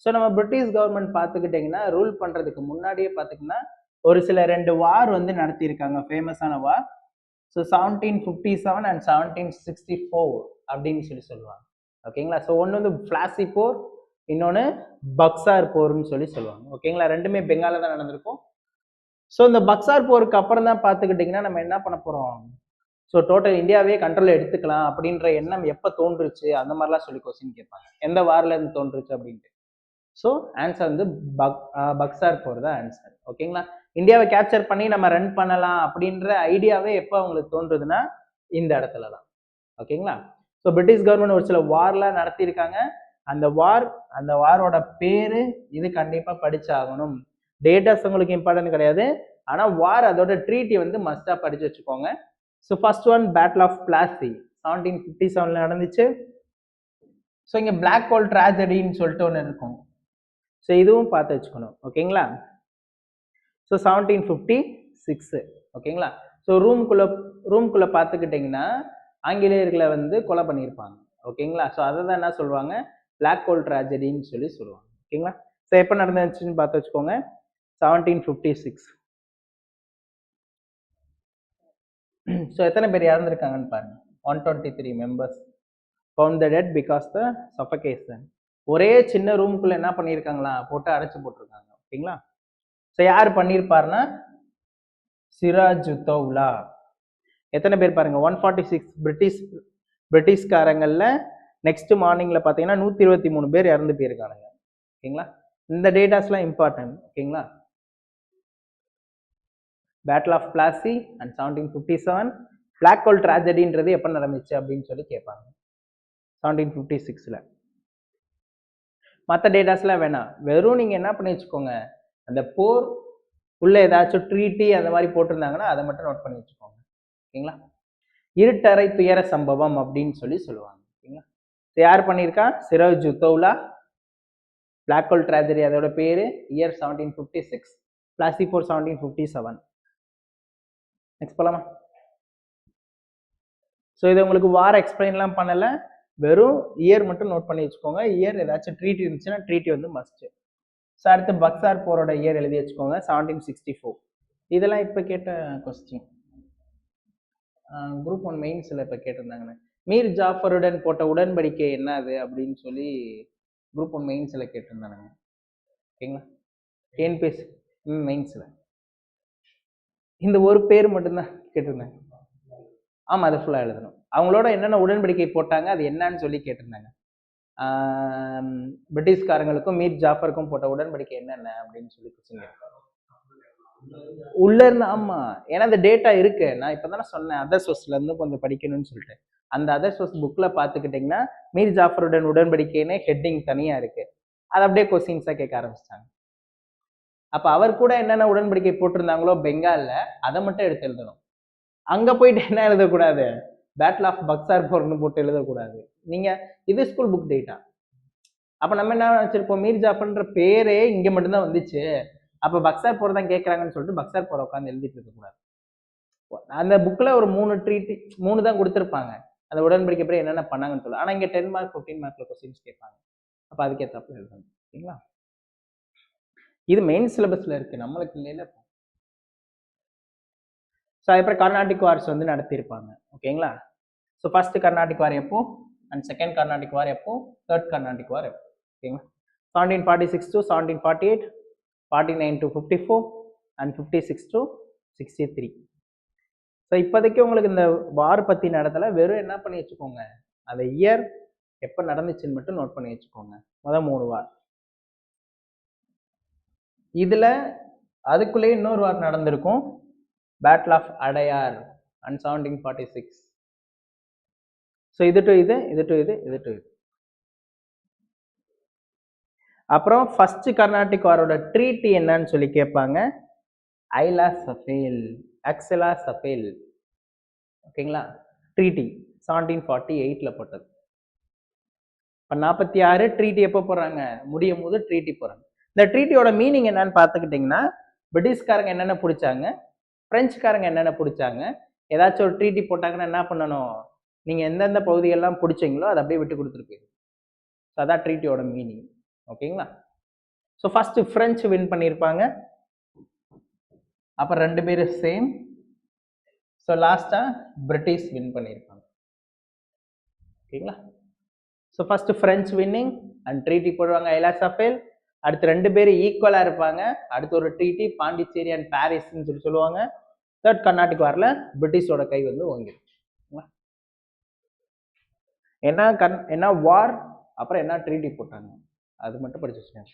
ஸோ நம்ம பிரிட்டிஷ் கவர்மெண்ட் பார்த்துக்கிட்டிங்கன்னா ரூல் பண்ணுறதுக்கு முன்னாடியே பார்த்திங்கன்னா ஒரு சில 2 வார் வந்து நடத்தியிருக்காங்க, ஃபேமஸான வார். ஸோ 1757 அண்ட் 1764 அப்படின்னு சொல்லி சொல்லுவாங்க. ஓகேங்களா? ஸோ ஒன்று வந்து பிளாசி போர், இன்னொன்று பக்சார் போர்னு சொல்லி சொல்லுவாங்க. ஓகேங்களா? ரெண்டுமே பெங்காலில் தான் நடந்திருக்கும். ஸோ இந்த பக்சார் போருக்கு அப்புறம் தான் பார்த்துக்கிட்டிங்கன்னா நம்ம என்ன பண்ண போகிறோம், ஸோ டோட்டல் இந்தியாவே கண்ட்ரோல் எடுத்துக்கலாம் அப்படின்ற எண்ணம் எப்போ தோன்றுச்சு, அந்த மாதிரிலாம் சொல்லி கொஸ்டின் கேட்பாங்க. எந்த வாரில் இருந்து தோன்றுச்சு அப்படின்ட்டு. ஸோ ஆன்சர் வந்து பக்சார் போர் தான் ஆன்சர். ஓகேங்களா? இந்தியாவை கேப்சர் பண்ணி நம்ம ரன் பண்ணலாம் அப்படின்ற ஐடியாவே எப்போ அவங்களுக்கு தோன்றுதுன்னா இந்த இடத்துல தான். ஓகேங்களா? ஸோ பிரிட்டிஷ் கவர்மெண்ட் ஒரு சில வார்லாம் நடத்தியிருக்காங்க. அந்த வாரோட பேரு இது கண்டிப்பாக படிச்சாகணும். டேட்டாஸ் உங்களுக்கு இம்பார்ட்டன்ட் கிடையாது, ஆனால் வார் அதோட ட்ரீட்டி வந்து மஸ்டாக படிச்சு வச்சுக்கோங்க. So first one battle of Plassey 1757 நடந்துச்சு. ஸோ இங்கே பிளாக் ஹோல் ட்ராஜடின்னு சொல்லிட்டு ஒன்று இருக்கும். ஸோ இதுவும் பார்த்து வச்சுக்கணும். ஓகேங்களா? ஸோ 1756. ஓகேங்களா? ஸோ ரூம்குள்ளே பார்த்துக்கிட்டிங்கன்னா ஆங்கிலேயர்களை வந்து கொலை பண்ணியிருப்பாங்க. ஓகேங்களா? ஸோ அதை தான் என்ன சொல்லுவாங்க, பிளாக் ஹோல் ட்ராஜடின்னு சொல்லி சொல்லுவாங்க. ஓகேங்களா? ஸோ எப்போ நடந்துச்சுன்னு பார்த்து வச்சுக்கோங்க, 1756. ஸோ எத்தனை பேர் இறந்துருக்காங்கன்னு பாருங்க, 123 members found the dead because the suffocation. ஒரே சின்ன ரூமுக்குள்ள என்ன பண்ணியிருக்காங்களா, போட்டு அடைச்சு போட்டிருக்காங்க. ஓகேங்களா? ஸோ யார் பண்ணியிருப்பாருன்னா சிராஜுத்தௌலா. எத்தனை பேர் பாருங்க, 146 பிரிட்டிஷ்காரங்கள்ல நெக்ஸ்ட் மார்னிங்ல பார்த்தீங்கன்னா 123 பேர் இறந்து போயிருக்காங்க. ஓகேங்களா? இந்த டேட்டாஸ்லாம் இம்பார்ட்டன்ட். ஓகேங்களா? Battle of Plassey and 1757. Black hole ட்ராஜடின்றது எப்போ நடந்துச்சு அப்படின்னு சொல்லி கேட்பாங்க, 1756ல. மற்ற டேட்டாஸ்லாம் வேணாம், வெறும் நீங்கள் என்ன பண்ணி வச்சுக்கோங்க, அந்த போர் உள்ள ஏதாச்சும் ட்ரீட்டி அந்த மாதிரி போட்டிருந்தாங்கன்னா அதை மட்டும் நோட் பண்ணி வச்சுக்கோங்க. ஓகேங்களா? இருட்டறை துயர சம்பவம் அப்படின்னு சொல்லி சொல்லுவாங்க. ஓகேங்களா? யார் பண்ணியிருக்கா, சிராஜுத்தௌலா. பிளாக் ஹோல் ட்ராஜடி அதோட பேரு, இயர் 1756, பிளாசி போர் 1757. நெக்ஸ்ட் போலாமா? ஸோ இது உங்களுக்கு வார எக்ஸ்பிளைன்லாம் பண்ணலை, வெறும் இயர் மட்டும் நோட் பண்ணி வச்சுக்கோங்க. இயர் ஏதாச்சும் ட்ரீட்டி இருந்துச்சுன்னா ட்ரீட்டி வந்து மஸ்ட். ஸோ அடுத்து பக்சார் போரோட இயர் எழுதி வச்சுக்கோங்க 1764. இதெல்லாம் இப்போ கேட்ட கொஸ்டின். குரூப் 1 மெயின்ஸில் இப்போ கேட்டிருந்தாங்கண்ணே. மீர் ஜாஃபருடன் போட்ட உடன்படிக்கை என்னது அப்படின்னு சொல்லி குரூப் 1 மெயின்ஸில் கேட்டிருந்தானுங்க. ஓகேங்களா? டிஎன்பிஎஸ்சி மெயின்ஸில் இந்த ஒரு பேர் மட்டும்தான் கேட்டிருந்தாங்க. ஆமாம், அதை ஃபுல்லாக எழுதணும். அவங்களோட என்னென்ன உடன்படிக்கை போட்டாங்க அது என்னன்னு சொல்லி கேட்டிருந்தாங்க. பிரிட்டிஷ்காரங்களுக்கும் மீர் ஜாஃபருக்கும் போட்ட உடன்படிக்கை என்னென்ன அப்படின்னு சொல்லி கொஸ்டின் உள்ள இருந்து. ஆமா, ஏன்னா அந்த டேட்டா இருக்கு. நான் இப்பதானே சொன்னேன் அதர் சோர்ஸ்ல இருந்து கொஞ்சம் படிக்கணும்னு சொல்லிட்டு. அந்த அதர் சோர்ஸ் புக்ல பாத்துக்கிட்டீங்கன்னா மீர் ஜாஃபருடன் உடன்படிக்கைன்னு ஹெட்டிங் தனியா இருக்கு. அது அப்படியே கொஸ்டின்ஸா கேட்க ஆரம்பிச்சிட்டாங்க. அப்ப அவர் கூட என்னென்ன உடன்படிக்கை போட்டிருந்தாங்களோ பெங்கால்ல அதை மட்டும் எடுத்து எழுதணும். அங்க போயிட்டு என்ன எழுதக்கூடாது, பேட்டில் ஆஃப் பக்சார் போர்னு போட்டு எழுதக்கூடாது. நீங்க இது ஸ்கூல் புக் டேட்டா. அப்ப நம்ம என்ன நினைச்சிருப்போம், மீர் ஜாஃபர்ன்ற பேரே இங்க மட்டும்தான் வந்துச்சு, அப்ப பக்சார் போர் தான் கேட்கறாங்கன்னு சொல்லிட்டு பக்சார் போரை உட்காந்து எழுதிட்டு இருக்கக்கூடாது. அந்த புக்ல ஒரு 3 தான் கொடுத்துருப்பாங்க, அந்த உடன்படிக்கை அப்புறம் என்னென்ன பண்ணாங்கன்னு சொல்லி. ஆனா இங்க 10 மார்க் 15 மார்க்ல கொஸ்டின்ஸ் கேட்பாங்க. அப்ப அதுக்கேற்றாப்புல எழுதணும். ஓகேங்களா? இது மெயின் சிலபஸ்ல இருக்கு, நம்மளுக்கு இல்லையில. ஸோ அதுக்கப்புறம் கர்நாடிக் வார்ஸ் வந்து நடத்தியிருப்பாங்க. ஓகேங்களா? ஸோ ஃபர்ஸ்ட் கர்நாடிக் வார் எப்போ, அண்ட் செகண்ட் கர்நாடிக் வார் எப்போ, தேர்ட் கர்நாடிக் வார் எப்போ. ஓகேங்களா? 1746 to 1748, 49 to 54, and 56 to 63. So இப்போதைக்கு உங்களுக்கு இந்த வார் பற்றி நடத்தலை, வெறும் என்ன பண்ணி வச்சுக்கோங்க, அந்த இயர் எப்போ நடந்துச்சுன்னு மட்டும் நோட் பண்ணி வச்சுக்கோங்க. முதல் 3 வார். இதில் அதுக்குள்ளேயே இன்னொரு வார் நடந்திருக்கும், battle of Adyar and 1746. So இது டு இது, இது டு இது, இது டு இது. அப்புறம் ஃபர்ஸ்ட் கர்நாடிக் வாரோட ட்ரீட்டி என்னன்னு சொல்லி கேட்பாங்க, ஐலா சஃபேல், அக்ஸலா சஃபேல். ஓகேங்களா? ட்ரீட்டி 1748ல போட்டது. இப்போ 46 ட்ரீட்டி எப்போ போடுறாங்க, முடியும் போது ட்ரீட்டி போடுறாங்க. இந்த ட்ரீட்டியோட மீனிங் என்னன்னு பார்த்துக்கிட்டிங்கன்னா, பிரிட்டிஷ்காரங்க என்னென்ன பிடிச்சாங்க, பிரெஞ்சுக்காரங்க என்னென்ன பிடிச்சாங்க, ஏதாச்சும் ஒரு ட்ரீட்டி போட்டாங்கன்னா என்ன பண்ணணும், நீங்கள் எந்தெந்த பகுதிகள்லாம் பிடிச்சிங்களோ அதை அப்படியே விட்டு கொடுத்துருக்கு. ஸோ அதான் ட்ரீட்டியோட மீனிங். ஓகேங்களா? ஸோ ஃபர்ஸ்ட் பிரெஞ்சு வின் பண்ணியிருப்பாங்க, அப்புறம் 2 பேரும் சேம். ஸோ லாஸ்ட்டாக பிரிட்டிஷ் வின் பண்ணியிருப்பாங்க. ஓகேங்களா? So first French winning and treaty போடுவாங்க ஐலா சஃபேல். அடுத்து 2 பேரும் ஈக்குவலாக இருப்பாங்க. அடுத்து ஒரு ட்ரீட்டி பாண்டிச்சேரி அண்ட் பாரிஸ்ன்னு சொல்லி சொல்லுவாங்க. தேர்ட் கர்நாடிக் வாரில் பிரிட்டிஷோட கை வந்து ஓங்கிடும். என்ன வார், அப்புறம் என்ன ட்ரீட்டி போட்டாங்க, அது மட்டும் படிச்சு வச்சுக்கோங்க.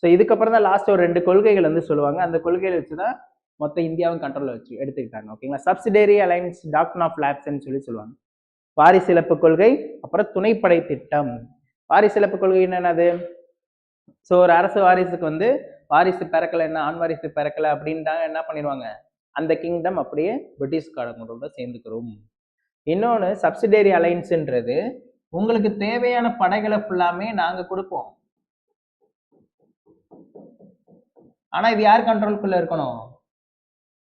ஸோ இதுக்கப்புறம் தான் லாஸ்ட் ஒரு 2 கொள்கைகள் வந்து சொல்லுவாங்க. அந்த கொள்கைகளை வச்சு தான் மொத்த இந்தியாவும் கண்ட்ரோலில் வச்சு எடுத்துக்கிட்டாங்க. ஓகேங்களா? சப்சிடரி அலைன்ஸ் டாக்டர் ஆஃப் லேப்ஸ்ன்னு சொல்லி சொல்லுவாங்க. வாரிசிலப்பு கொள்கை, அப்புறம் துணைப்படை திட்டம். வாரிசிலப்பு கொள்கை என்னது, ஸோ ஒரு அரசு வாரிசுக்கு வந்து வாரிசு பிறக்கலை, என்ன ஆண் வாரிசு பிறக்கலை அப்படின்ட்டாங்க, என்ன பண்ணிடுவாங்க, அந்த கிங்டம் அப்படியே பிரிட்டிஷ்காரங்களோட சேர்ந்துக்கிறோம். இன்னொன்று சப்சிடரி அலைன்ஸ்ன்றது, உங்களுக்கு தேவையான படைகளை ஃபுல்லாமே நாங்க கொடுப்போம், ஆனா இது யார் கண்ட்ரோலுக்குள்ள இருக்கணும்,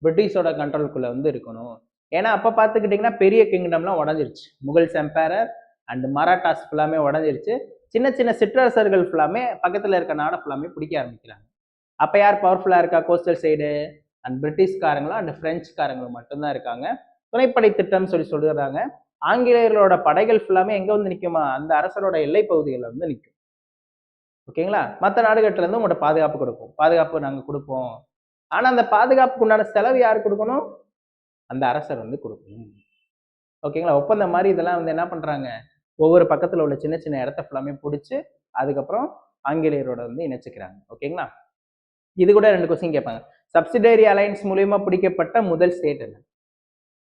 பிரிட்டிஷோட கண்ட்ரோலுக்குள்ள வந்து இருக்கணும். ஏன்னா அப்ப பாத்துக்கிட்டீங்கன்னா பெரிய கிங்டம்லாம் உடஞ்சிருச்சு, முகல்ஸ் எம்பையர் அண்ட் மராட்டாஸ் ஃபுல்லாமே உடஞ்சிருச்சு. சின்ன சின்ன சிற்றரசர்கள் ஃபுல்லாமே பக்கத்துல இருக்க நாடை ஃபுல்லாமே பிடிக்க ஆரம்பிக்கிறாங்க. அப்ப யார் பவர்ஃபுல்லா இருக்கா, கோஸ்டல் சைடு அண்ட் பிரிட்டிஷ்காரங்களும் அண்ட் பிரெஞ்சுக்காரங்களும் மட்டும்தான் இருக்காங்க. துணைப்படை திட்டம் சொல்லி சொல்றாங்க. ஆங்கிலேயர்களோட படைகள் ஃபுல்லாமே எங்க வந்து நிற்குமா, அந்த அரசரோட எல்லை பகுதிகளில் வந்து நிற்கும். ஓகேங்களா? மற்ற நாடுகள்ல இருந்து உங்களோட பாதுகாப்பு கொடுப்போம், பாதுகாப்பு நாங்க கொடுப்போம். ஆனா அந்த பாதுகாப்புக்கு உண்டான செலவு யார் கொடுக்கணும், அந்த அரசர் வந்து கொடுக்கணும். ஓகேங்களா? ஒப்பந்தம் மாதிரி இதெல்லாம் வந்து என்ன பண்றாங்க, ஒவ்வொரு பக்கத்துல உள்ள சின்ன சின்ன இடத்த ஃபுல்லாமே பிடிச்சி அதுக்கப்புறம் ஆங்கிலேயரோட வந்து இணைச்சிக்கிறாங்க. ஓகேங்களா? இது கூட 2 கொஸ்டின் கேட்பாங்க. சப்சிடரி அலைன்ஸ் மூலியமா பிடிக்கப்பட்ட முதல் ஸ்டேட் என்ன,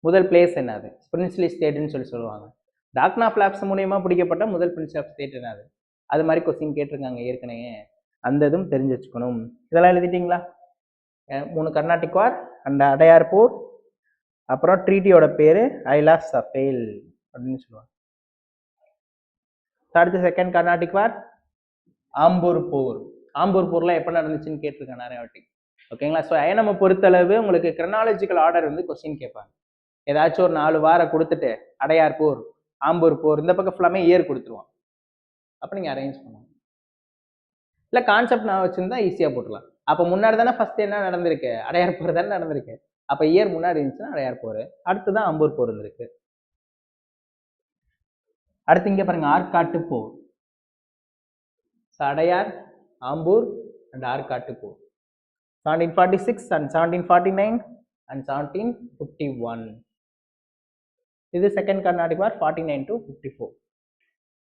முதல் பிளேஸ் என்னது, பிரின்ஸ்லி ஸ்டேட்னு சொல்லி சொல்லுவாங்க. டாக்டர் ஆஃப் லேப்ஸ் மூலியமா பிடிக்கப்பட்ட முதல் பிரின்ஸ் ஆஃப் ஸ்டேட் என்னது, அது மாதிரி கொஸ்டின் கேட்டிருக்காங்க ஏற்கனவே, அந்த இதுவும் தெரிஞ்சு வச்சுக்கணும். இதெல்லாம் எழுதிட்டீங்களா? 3 கர்நாடிக் வார் அண்ட் அடையார் போர், அப்புறம் ட்ரீட்டியோட பேரு ஐலா சஃபேல் அப்படின்னு சொல்லுவாங்க. அடுத்து செகண்ட் கர்நாடிக் வார் ஆம்பூர் போர். ஆம்பூர் போர்ல எப்ப நடந்துச்சுன்னு கேட்டிருக்கேன் நிறைய வாட்டி. ஓகேங்களா? ஸோ நம்ம பொறுத்தளவு உங்களுக்கு கிரனாலஜிக்கல் ஆர்டர் வந்து கொஸ்டின் கேட்பாங்க. ஏதாச்சும் ஒரு 4 வாரம் கொடுத்துட்டு அடையார் போர் ஆம்பூர் போர், இந்த பக்கம் ஃபுல்லாமே இயர் கொடுத்துருவான். அப்போ நீங்கள் அரேஞ்ச் பண்ணணும். இல்லை கான்செப்ட் நான் வச்சுருந்தா ஈஸியாக போட்டுடலாம். அப்போ முன்னாடி தானே ஃபர்ஸ்ட் என்ன நடந்திருக்கு, அடையார் போர் தானே நடந்திருக்கு. அப்போ இயர் முன்னாடி இருந்துச்சுன்னா அடையார் போர், அடுத்து தான் ஆம்பூர் போர் இருந்திருக்கு. அடுத்து இங்கே பாருங்க ஆற்காட்டு போர். அடையார், ஆம்பூர் அண்ட் ஆற்காட்டு போர் 1746 and 1749 and 1751. இது second Carnatic war 49 to 54.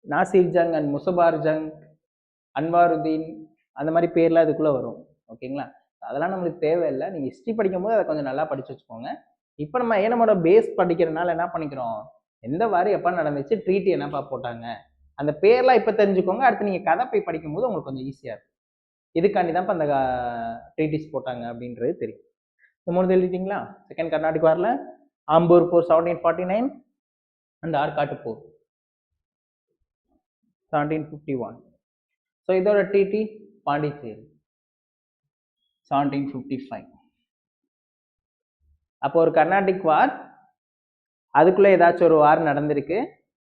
Nasir Jung and Muzaffar Jung, Anwaruddin, அந்த மாதிரி பேர்லாம் இதுக்குள்ளே வரும். ஓகேங்களா, அதெல்லாம் நம்மளுக்கு தேவையில்லை. நீங்கள் ஹிஸ்ட்ரி படிக்கும்போது அதை கொஞ்சம் நல்லா படிச்சு வச்சுக்கோங்க. இப்போ நம்ம நம்மளோட பேஸ் படிக்கிறதுனால என்ன பண்ணிக்கிறோம், எந்த வாரம் எப்போ நடந்துச்சு, ட்ரீட்டி என்னப்பா போட்டாங்க, அந்த பேர்லாம் இப்போ தெரிஞ்சுக்கோங்க. அடுத்து நீங்கள் கதை போய் படிக்கும்போது உங்களுக்கு கொஞ்சம் ஈஸியாக இருக்கும். இதுக்காண்டி தான் இப்போ அந்த ட்ரீட்டிஸ் போட்டாங்க அப்படின்றது தெரியும். இந்த மூணு எழுதிட்டீங்களா? செகண்ட் கர்நாடிக் வாரில் ஆம்பூர் போர் 1749 அண்ட் ஆற்காட்டு போர் 1751. ஸோ இதோட ட்ரீட்டி பாண்டிச்சேரி 1755. அப்போ ஒரு கர்நாடிக் வார், அதுக்குள்ளே ஏதாச்சும் ஒரு வார் நடந்திருக்கு,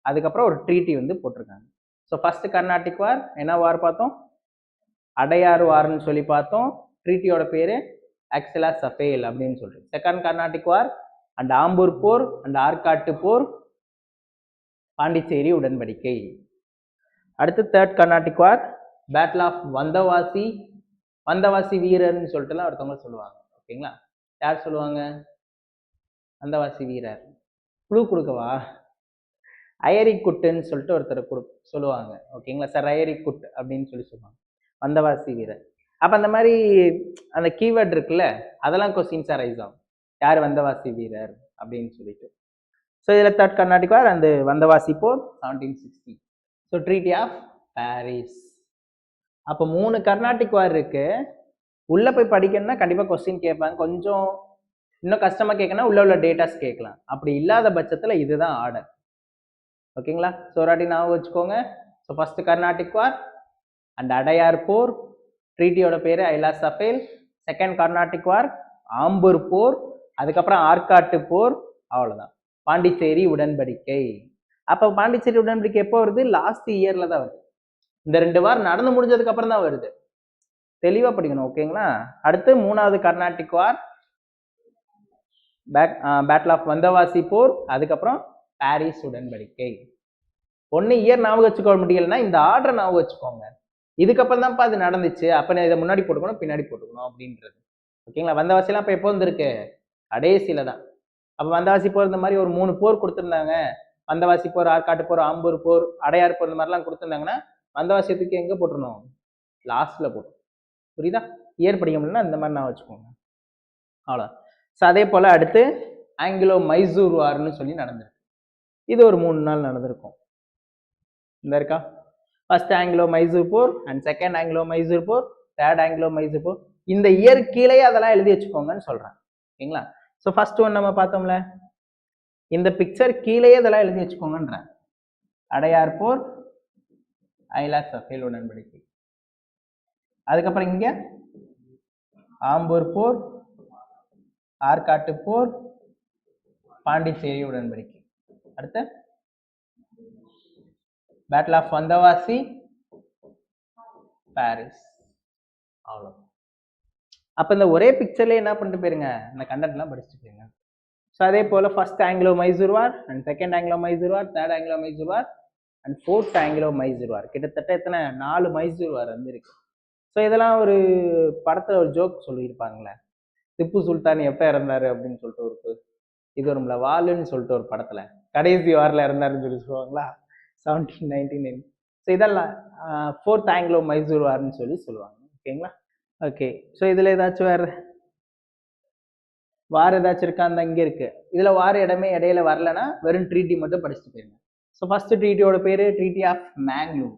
அதுக்கப்புறம் ஒரு ட்ரீட்டி வந்து போட்டிருக்காங்க. ஸோ ஃபர்ஸ்ட் கர்நாடிக் வார் என்ன வார் பார்த்தோம், அடையாறு வார்னு சொல்லி பார்த்தோம். ட்ரீட்டியோட பேரு ஆக்சலா சஃபேல் அப்படின்னு சொல்லிட்டு. Second Carnatic war and Ambur போர் அண்ட் ஆற்காட்டு போர், பாண்டிச்சேரி உடன்படிக்கை. அடுத்து third Carnatic war, battle of Vandavasi. Vandavasi வீரர்னு சொல்லிட்டுலாம் ஒருத்தவங்க சொல்லுவாங்க. ஓகேங்களா, யார் சொல்லுவாங்க வந்தவாசி வீரர்? குழு கொடுக்கவா? அயரி குட்டுன்னு சொல்லிட்டு ஒருத்தர் சொல்லுவாங்க. ஓகேங்களா, சார் அயரி குட் அப்படின்னு சொல்லி சொல்லுவாங்க வந்தவாசி வீரர். அப்போ அந்த மாதிரி அந்த கீவேர்ட் இருக்குல்ல, அதெல்லாம் கொஸ்டின்ஸாக ரைஸ் ஆகும், யார் வந்தவாசி வீரர் அப்படின்னு சொல்லிட்டு. ஸோ இதில் தேர்ட் கர்நாடிக் வார் அந்த வந்தவாசி போர் 1760. So treaty of Paris. அப்போ 3 கர்நாடிக் வார் இருக்கு. உள்ள போய் படிக்கணும்னா கண்டிப்பாக கொஸ்டின் கேட்பாங்க. கொஞ்சம் இன்னும் கஷ்டமாக கேட்கணும், உள்ள டேட்டாஸ் கேட்கலாம். அப்படி இல்லாத பட்சத்தில் இதுதான் ஆர்டர். ஓகேங்களா, ஸோ ஒரு ஞாபகம் வச்சுக்கோங்க. So first Carnatic war and Adyar போர், ட்ரீட்டியோட பேரு ஐலா Chapelle. Second Carnatic war Ambur போர், அதுக்கப்புறம் ஆற்காட்டு போர், அவ்வளோதான். பாண்டிச்சேரி உடன்படிக்கை. அப்போ பாண்டிச்சேரி உடன்படிக்கை எப்போ வருது, லாஸ்ட் இயர்ல தான் வருது. இந்த 2 வார் நடந்து முடிஞ்சதுக்கு அப்புறம் தான் வருது. தெளிவா படிக்கணும். ஓகேங்களா, அடுத்து 3வது Carnatic war, battle of Vandavasi போர், அதுக்கப்புறம் பாரிஸ் உடன்படிக்கை. ஒன்னு இயர் ஞாபகம் வச்சுக்க முடியலன்னா இந்த ஆர்டர் ஞாபகம் வச்சுக்கோங்க. இதுக்கப்புறம் தான்ப்பா அது நடந்துச்சு, அப்ப இதை முன்னாடி போட்டுக்கணும் பின்னாடி போட்டுக்கணும் அப்படின்றது. ஓகேங்களா, வந்தவாசிலாம் இப்போ எப்போ வந்திருக்கு, கடைசியில தான். அப்ப வந்தவாசி போர் இந்த மாதிரி ஒரு 3 போர் கொடுத்துருந்தாங்க, வந்தவாசி போர், ஆற்காட்டு போர், ஆம்பூர் போர், அடையார் போர், இந்த மாதிரிலாம் கொடுத்துருந்தாங்கன்னா வந்தவாசியத்துக்கு எங்க போட்டுருணும், லாஸ்ட்ல போட்டோம். புரியுதா, இயர் படிக்க முடியலன்னா இந்த மாதிரி நான் வச்சுக்கோங்க, அவ்வளோ. ஸோ அதே போல அடுத்து ஆங்கிலோ மைசூர் வார்னு சொல்லி நடந்திருக்கு. இது ஒரு 3 நாள் நடந்திருக்கும். இந்த இருக்கா, ஃபர்ஸ்ட் ஆங்கிலோ மைசூர் போர் அண்ட் செகண்ட் ஆங்கிலோ மைசூர் போர், தேர்ட் ஆங்கிலோ மைசூர் போர். இந்த இயர் கீழே அதெல்லாம் எழுதி வச்சுக்கோங்கன்னு சொல்றேன். ஓகேங்களா, ஸோ ஃபர்ஸ்ட் ஒன் நம்ம பார்த்தோம்ல, இந்த பிக்சர் கீழே இதெல்லாம் எழுதி வச்சுக்கோங்கன்றேன். அடையார் போர், ஐலா சஃபேல் உடன்படிக்கை. அதுக்கப்புறம் இங்க ஆம்பூர் போர், ஆற்காட்டு போர், பாண்டிச்சேரி உடன்படிக்கை. அடுத்து பேட்டில் ஆஃப் வந்தவாசி, பாரிஸ், அவ்வளோ. அப்ப இந்த ஒரே பிக்சர்ல என்ன பண்ணிட்டு போயிருங்க, இந்த கண்டென்ட்லாம் படிச்சுட்டு போயிருங்க. ஸோ அதே போல first Anglo Mysore war and second Anglo Mysore war, third Anglo Mysore war and fourth Anglo Mysore war. கிட்டத்தட்ட எத்தனை 4 மைசூர் வார் வந்து இருக்கு. ஸோ இதெல்லாம் ஒரு படத்துல ஒரு ஜோக் சொல்லியிருப்பாங்களே, திப்பு சுல்தான் எப்போ இறந்தாரு அப்படின்னு சொல்லிட்டு ஒரு இது வரும்ல, வாலுன்னு சொல்லிட்டு ஒரு படத்துல கடைசி வாரில் இறந்தாருன்னு சொல்லி சொல்லுவாங்களா, 1799. ஸோ இதெல்லாம் ஃபோர்த் ஆங்கிலோ மைசூர் வார்னு சொல்லி சொல்லுவாங்க. ஓகேங்களா, ஓகே. ஸோ இதுல ஏதாச்சும் வேற வார் ஏதாச்சும் இருக்கா, அந்த இங்கே இருக்கு. இதுல வார இடமே இடையில வரலன்னா வெறும் ட்ரீட்டி மட்டும் படிச்சுட்டு போயிருங்க. ஸோ ஃபர்ஸ்ட் ட்ரீட்டியோட பேரு ட்ரீட்டி ஆஃப் மேங்களூர்.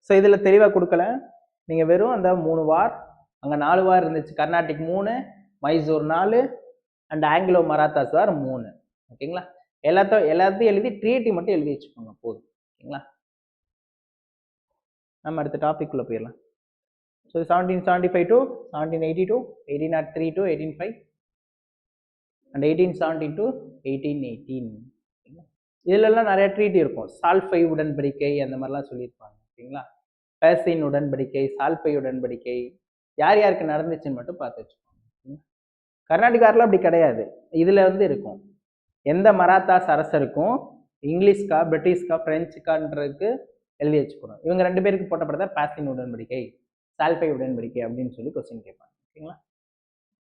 ஸோ இதுல தெளிவா கொடுக்கல, நீங்க வெறும் அந்த 3 வார், அங்க 4 வார் இருந்துச்சு, கர்நாடிக் 3, மைசூர் 4 அண்ட் ஆங்கிலோ மராத்தாஸ் வார் 3. ஓகேங்களா, எல்லாத்தையும் எழுதி ட்ரீட்டி மட்டும் எழுதி வச்சுக்கோங்க போதும். ஓகேங்களா, நம்ம அடுத்த டாபிக் உள்ள போயிடலாம். So 1775 to 1782, 1803 to 1805 and 1817 to 1818. இதுலலாம் நிறைய ட்ரீட்டி இருக்கும். சால்ஃபை உடன்படிக்கை அந்த மாதிரிலாம் சொல்லியிருப்பாங்க. ஓகேங்களா? பேசின் உடன்படிக்கை, சால்ஃபை உடன்படிக்கை யார் யாருக்கு நடந்துச்சுன்னு மட்டும் பார்த்து வச்சுக்கோங்க. கர்நாடகாவில் அப்படி கிடையாது. இதுல வந்து இருக்கும். எந்த மராத்தாஸ் அரசருக்கும் இங்கிலீஷ்கா, பிரிட்டிஷ்கா, பிரெஞ்சுக்கான்றதுக்கு எழுதி வச்சுக்கணும். இவங்க 2 பேருக்கு போட்டப்பட்டதான் பேசின் உடன்படிக்கை, சால்ஃபை உடன்படிக்கை அப்படின்னு சொல்லி கொஸ்டின் கேட்பாங்க. ஓகேங்களா?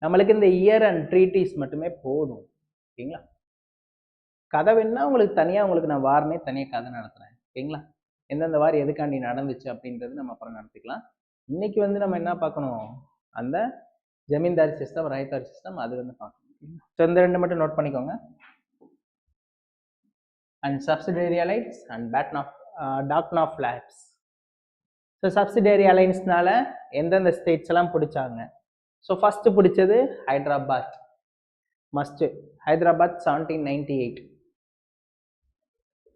நம்மளுக்கு இந்த இயர் அண்ட் ட்ரீட்டிஸ் மட்டுமே போதும். ஓகேங்களா? கதை வேணும்னா உங்களுக்கு தனியாக உங்களுக்கு நான் வாரனே தனியாக கதை நடத்துகிறேன். ஓகேங்களா? எந்தெந்த வாரம் எதுக்காண்டி நடந்துச்சு அப்படின்றது நம்ம அப்புறம் நடத்திக்கலாம். இன்னைக்கு வந்து நம்ம என்ன பார்க்கணும், அந்த ஜமீன்தாரி சிஸ்டம், ராயத்தாரி சிஸ்டம் அது வந்து பார்க்கணும். ஸோ இந்த 2 மட்டும் நோட் பண்ணிக்கோங்க. And subsidiary alliance and doctrine of lapse. So subsidiary அலைன்ஸ்னால எந்தெந்த ஸ்டேட்ஸ் எல்லாம் பிடிச்சாங்க. ஸோ ஃபர்ஸ்ட் பிடிச்சது ஹைதராபாத். மஸ்ட் ஹைதராபாத் 1798.